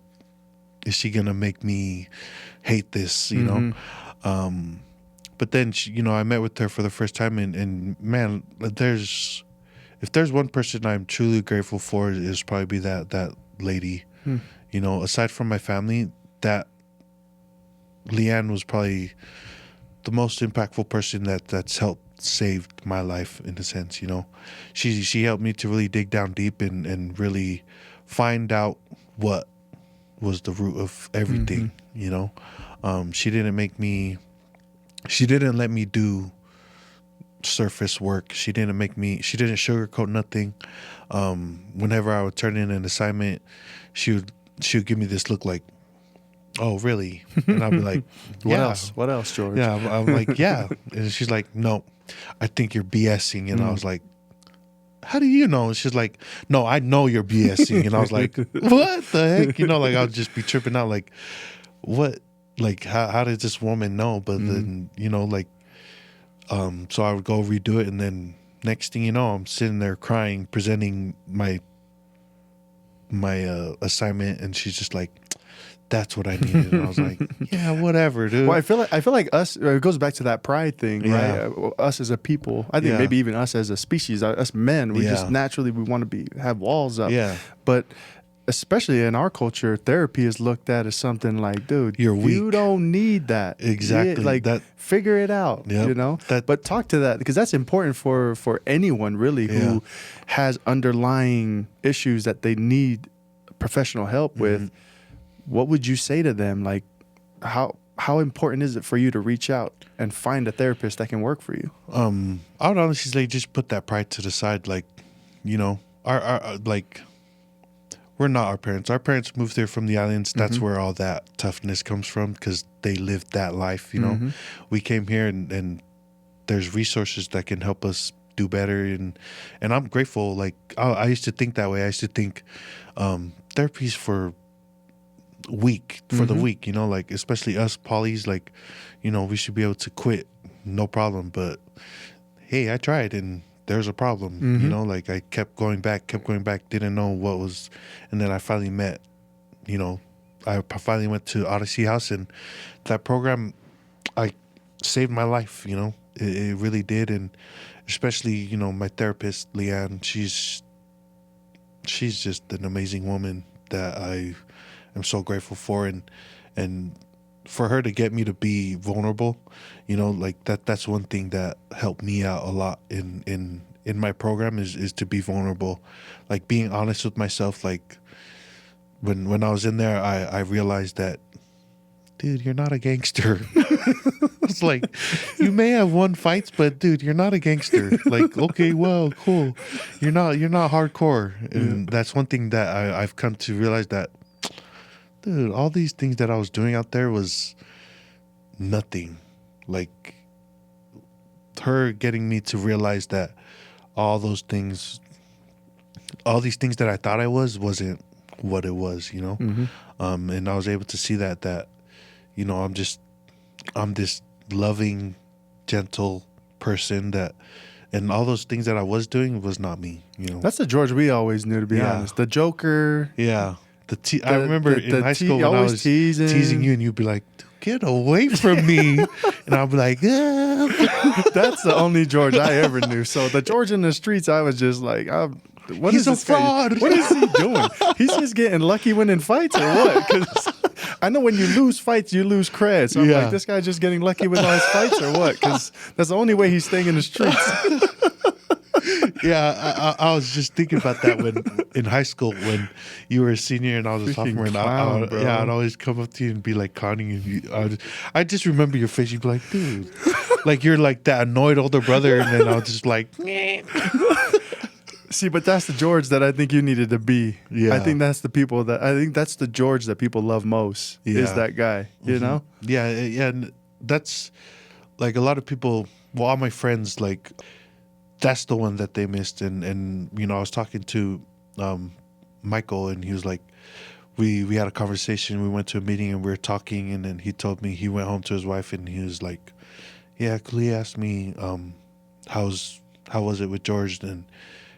[SPEAKER 2] is she gonna make me hate this, you know? But then she, you know, I met with her for the first time, and man, if there's one person I'm truly grateful for, is probably that lady. You know, aside from my family, that Leanne was probably the most impactful person that's helped saved my life, in a sense. You know, she helped me to really dig down deep and really find out what was the root of everything. You know, she didn't let me do surface work. She didn't sugarcoat nothing. Whenever I would turn in an assignment, she would give me this look like, "Oh, really?" And I'd be like, "Yeah."
[SPEAKER 3] What else, George?
[SPEAKER 2] Yeah, I'm like, "Yeah." And she's like, "No, I think you're BSing." And I was like, "How do you know?" And she's like, "No, I know you're BSing." And I was like, "What the heck?" You know, like, I'll just be tripping out, like, what, like, how did this woman know? But then, you know, like, so I would go redo it, and then next thing you know, I'm sitting there crying, presenting my assignment, and she's just like, "That's what I needed." And I was like, "Yeah, whatever, dude."
[SPEAKER 3] Well, I feel like us. It goes back to that pride thing, right? Us as a people. I think maybe even us as a species, us men, we just naturally we want to have walls up.
[SPEAKER 2] Yeah.
[SPEAKER 3] But especially in our culture, therapy is looked at as something like, dude,
[SPEAKER 2] You're weak.
[SPEAKER 3] You don't need that.
[SPEAKER 2] Exactly.
[SPEAKER 3] Like, figure it out.
[SPEAKER 2] Yep.
[SPEAKER 3] You know. But talk to that, because that's important for anyone really who has underlying issues that they need professional help with. What would you say to them? Like, how important is it for you to reach out and find a therapist that can work for you?
[SPEAKER 2] I would honestly say, just put that pride to the side. Like, you know, our like, we're not our parents. Our parents moved here from the islands. That's where all that toughness comes from, because they lived that life. You know, we came here, and there's resources that can help us do better. And I'm grateful. Like, I used to think that way. I used to think therapy's for the weak, you know, like, especially us polys, like, you know, we should be able to quit, no problem. But hey, I tried, and there's a problem. You know, like, I kept going back, didn't know what was, and then I finally met, you know, I finally went to Odyssey House, and that program, I saved my life. You know, it really did. And especially, you know, my therapist, Leanne, she's just an amazing woman that I'm so grateful for, and for her to get me to be vulnerable, you know, like, that's one thing that helped me out a lot in my program, is to be vulnerable, like, being honest with myself. Like, when I was in there, I realized that, dude, you're not a gangster. It's like, you may have won fights, but dude, you're not a gangster. Like, okay, well, cool, you're not hardcore. And that's one thing that I've come to realize, that, dude, all these things that I was doing out there was nothing. Like, her getting me to realize that all these things that I thought I wasn't what it was, you know? And I was able to see that, you know, I'm this loving, gentle person, and all those things that I was doing was not me, you know?
[SPEAKER 3] That's the George we always knew, to be honest. The joker.
[SPEAKER 2] Yeah. I remember in high school when I was teasing you, and you'd be like, "Get away from me." And I'd be like,
[SPEAKER 3] That's the only George I ever knew. So the George in the streets, I was just like,
[SPEAKER 2] he's a fraud.
[SPEAKER 3] What is he doing? He's just getting lucky winning fights, or what? Because I know when you lose fights, you lose cred. So I'm like, this guy's just getting lucky with all his fights, or what? Because that's the only way he's staying in the streets.
[SPEAKER 2] Yeah, I was just thinking about that when in high school, when you were a senior and I was a sophomore, and I'd always come up to you and be like conning you. I just remember your face. You'd be like, dude, like, you're like that annoyed older brother, and then I was just like,
[SPEAKER 3] see, but that's the George that I think you needed to be.
[SPEAKER 2] Yeah,
[SPEAKER 3] I think that's the George that people love most.
[SPEAKER 2] Yeah.
[SPEAKER 3] Is that guy? You know?
[SPEAKER 2] Yeah, and that's, like, a lot of people. Well, all my friends, like, that's the one that they missed. And you know, I was talking to Michael, and he was like, we had a conversation. We went to a meeting, and we were talking, and then he told me he went home to his wife, and he was like, yeah, Khalil asked me, how was it with George? And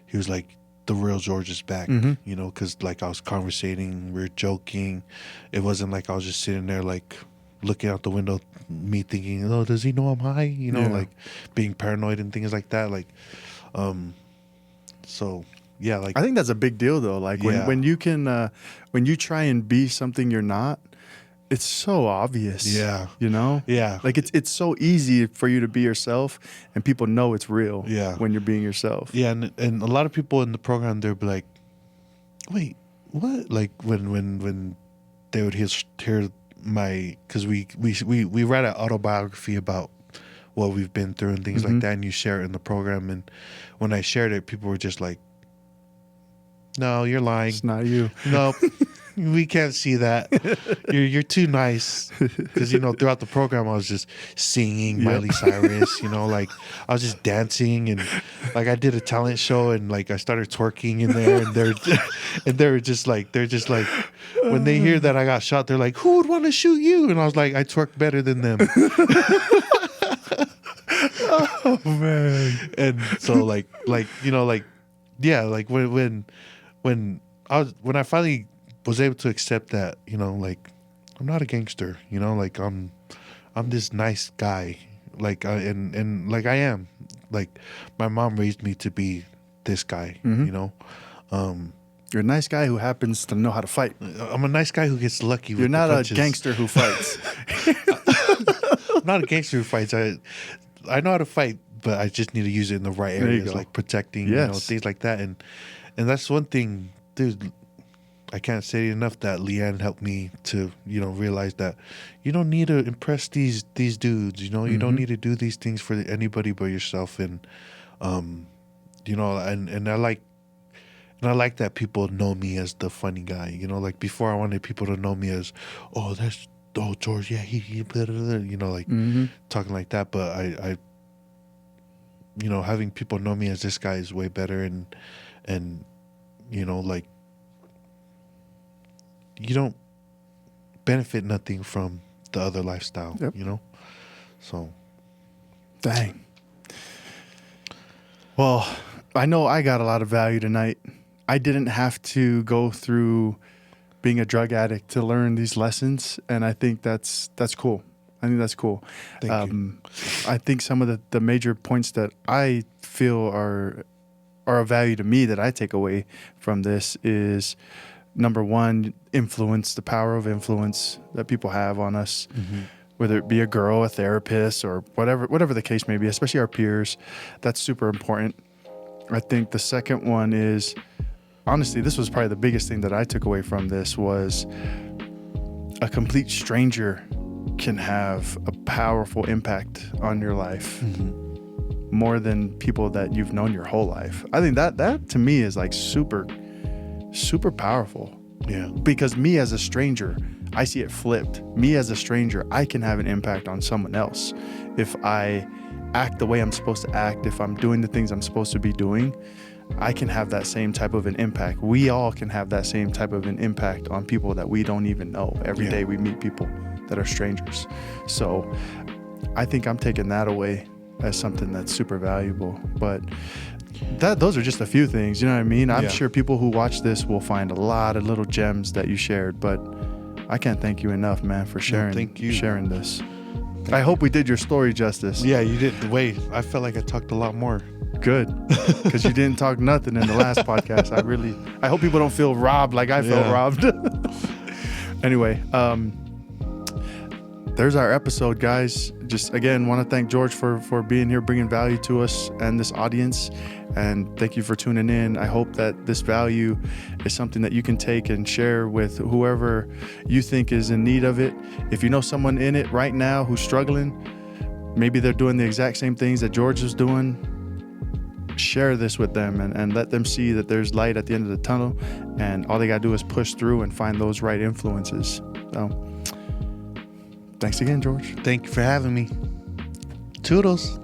[SPEAKER 2] he was like, the real George is back,
[SPEAKER 3] Mm-hmm.
[SPEAKER 2] you know, because like I was conversating, we were joking. It wasn't like I was just sitting there like looking out the window, me thinking, oh, does he know I'm high? You know,
[SPEAKER 3] Yeah.
[SPEAKER 2] like being paranoid and things like that. Like, so yeah, like
[SPEAKER 3] I think that's a big deal though. Like
[SPEAKER 2] Yeah.
[SPEAKER 3] when you can, when you try and be something you're not, it's so obvious.
[SPEAKER 2] Yeah.
[SPEAKER 3] You know?
[SPEAKER 2] yeah,
[SPEAKER 3] Like it's so easy for you to be yourself and people know it's real
[SPEAKER 2] Yeah.
[SPEAKER 3] when you're being yourself.
[SPEAKER 2] yeah, and a lot of people in the program they'll be like, wait, what? Like when they would hear my, because we write an autobiography about what we've been through and things like that, and you share it in the program. And when I shared it, people were just like, no, you're lying.
[SPEAKER 3] It's not you.
[SPEAKER 2] No, we can't see that. You're too nice. Because, you know, throughout the program, I was just singing Miley Cyrus, you know, like I was just dancing, and like I did a talent show, and like I started twerking in there, and they're just like, when they hear that I got shot, they're like, who would want to shoot you? And I was like, I twerk better than them.
[SPEAKER 3] Oh man.
[SPEAKER 2] And so like, you know, like, yeah, like when I finally was able to accept that, you know, like I'm not a gangster, you know, like I'm this nice guy, like and like I am, like my mom raised me to be this guy, you know.
[SPEAKER 3] You're a nice guy who happens to know how to fight.
[SPEAKER 2] I'm a nice guy who gets lucky.
[SPEAKER 3] You're
[SPEAKER 2] with
[SPEAKER 3] not
[SPEAKER 2] the
[SPEAKER 3] a
[SPEAKER 2] punches.
[SPEAKER 3] gangster who fights.
[SPEAKER 2] I'm not a gangster who fights. I know how to fight, but I just need to use it in the right
[SPEAKER 3] There you
[SPEAKER 2] areas,
[SPEAKER 3] go.
[SPEAKER 2] like protecting, you know,
[SPEAKER 3] Yes.
[SPEAKER 2] things like that. And that's one thing, dude. I can't say it enough that Leanne helped me to, you know, realize that you don't need to impress these dudes. You know, you don't need to do these things for anybody but yourself. And you know, and I like that people know me as the funny guy. You know, like before I wanted people to know me as, oh, George, yeah, he blah, blah, blah, you know, like talking like that. But I you know, having people know me as this guy is way better. And you know, like, you don't benefit nothing from the other lifestyle, you know? So.
[SPEAKER 3] Dang. Well, I know I got a lot of value tonight. I didn't have to go through being a drug addict to learn these lessons, and I think that's cool. I think that's cool.
[SPEAKER 2] Thank you.
[SPEAKER 3] I think some of the major points that I feel are of value to me that I take away from this is, number one, influence, the power of influence that people have on us, whether it be a girl, a therapist, or whatever the case may be, especially our peers. That's super important. I think the second one is, honestly, this was probably the biggest thing that I took away from this, was a complete stranger can have a powerful impact on your life more than people that you've known your whole life. I think that to me is like super, super powerful.
[SPEAKER 2] Yeah.
[SPEAKER 3] Because me as a stranger, I see it flipped. Me as a stranger, I can have an impact on someone else. If I act the way I'm supposed to act, if I'm doing the things I'm supposed to be doing, I can have that same type of an impact. We all can have that same type of an impact on people that we don't even know. Every day we meet people that are strangers. So I think I'm taking that away as something that's super valuable. But those are just a few things, you know what I mean? I'm sure people who watch this will find a lot of little gems that you shared, but I can't thank you enough, man, for sharing this. I hope we did your story justice.
[SPEAKER 2] Yeah, you did. Wait, I felt like I talked a lot more.
[SPEAKER 3] Good, because you didn't talk nothing in the last podcast. I hope people don't feel robbed like I felt robbed. Anyway, there's our episode, guys. Just again, want to thank George for being here, bringing value to us and this audience. And thank you for tuning in. I hope that this value is something that you can take and share with whoever you think is in need of it. If you know someone in it right now who's struggling, maybe they're doing the exact same things that George is doing, share this with them and let them see that there's light at the end of the tunnel, and all they got to do is push through and find those right influences. So thanks again, George.
[SPEAKER 2] Thank you for having me. Toodles.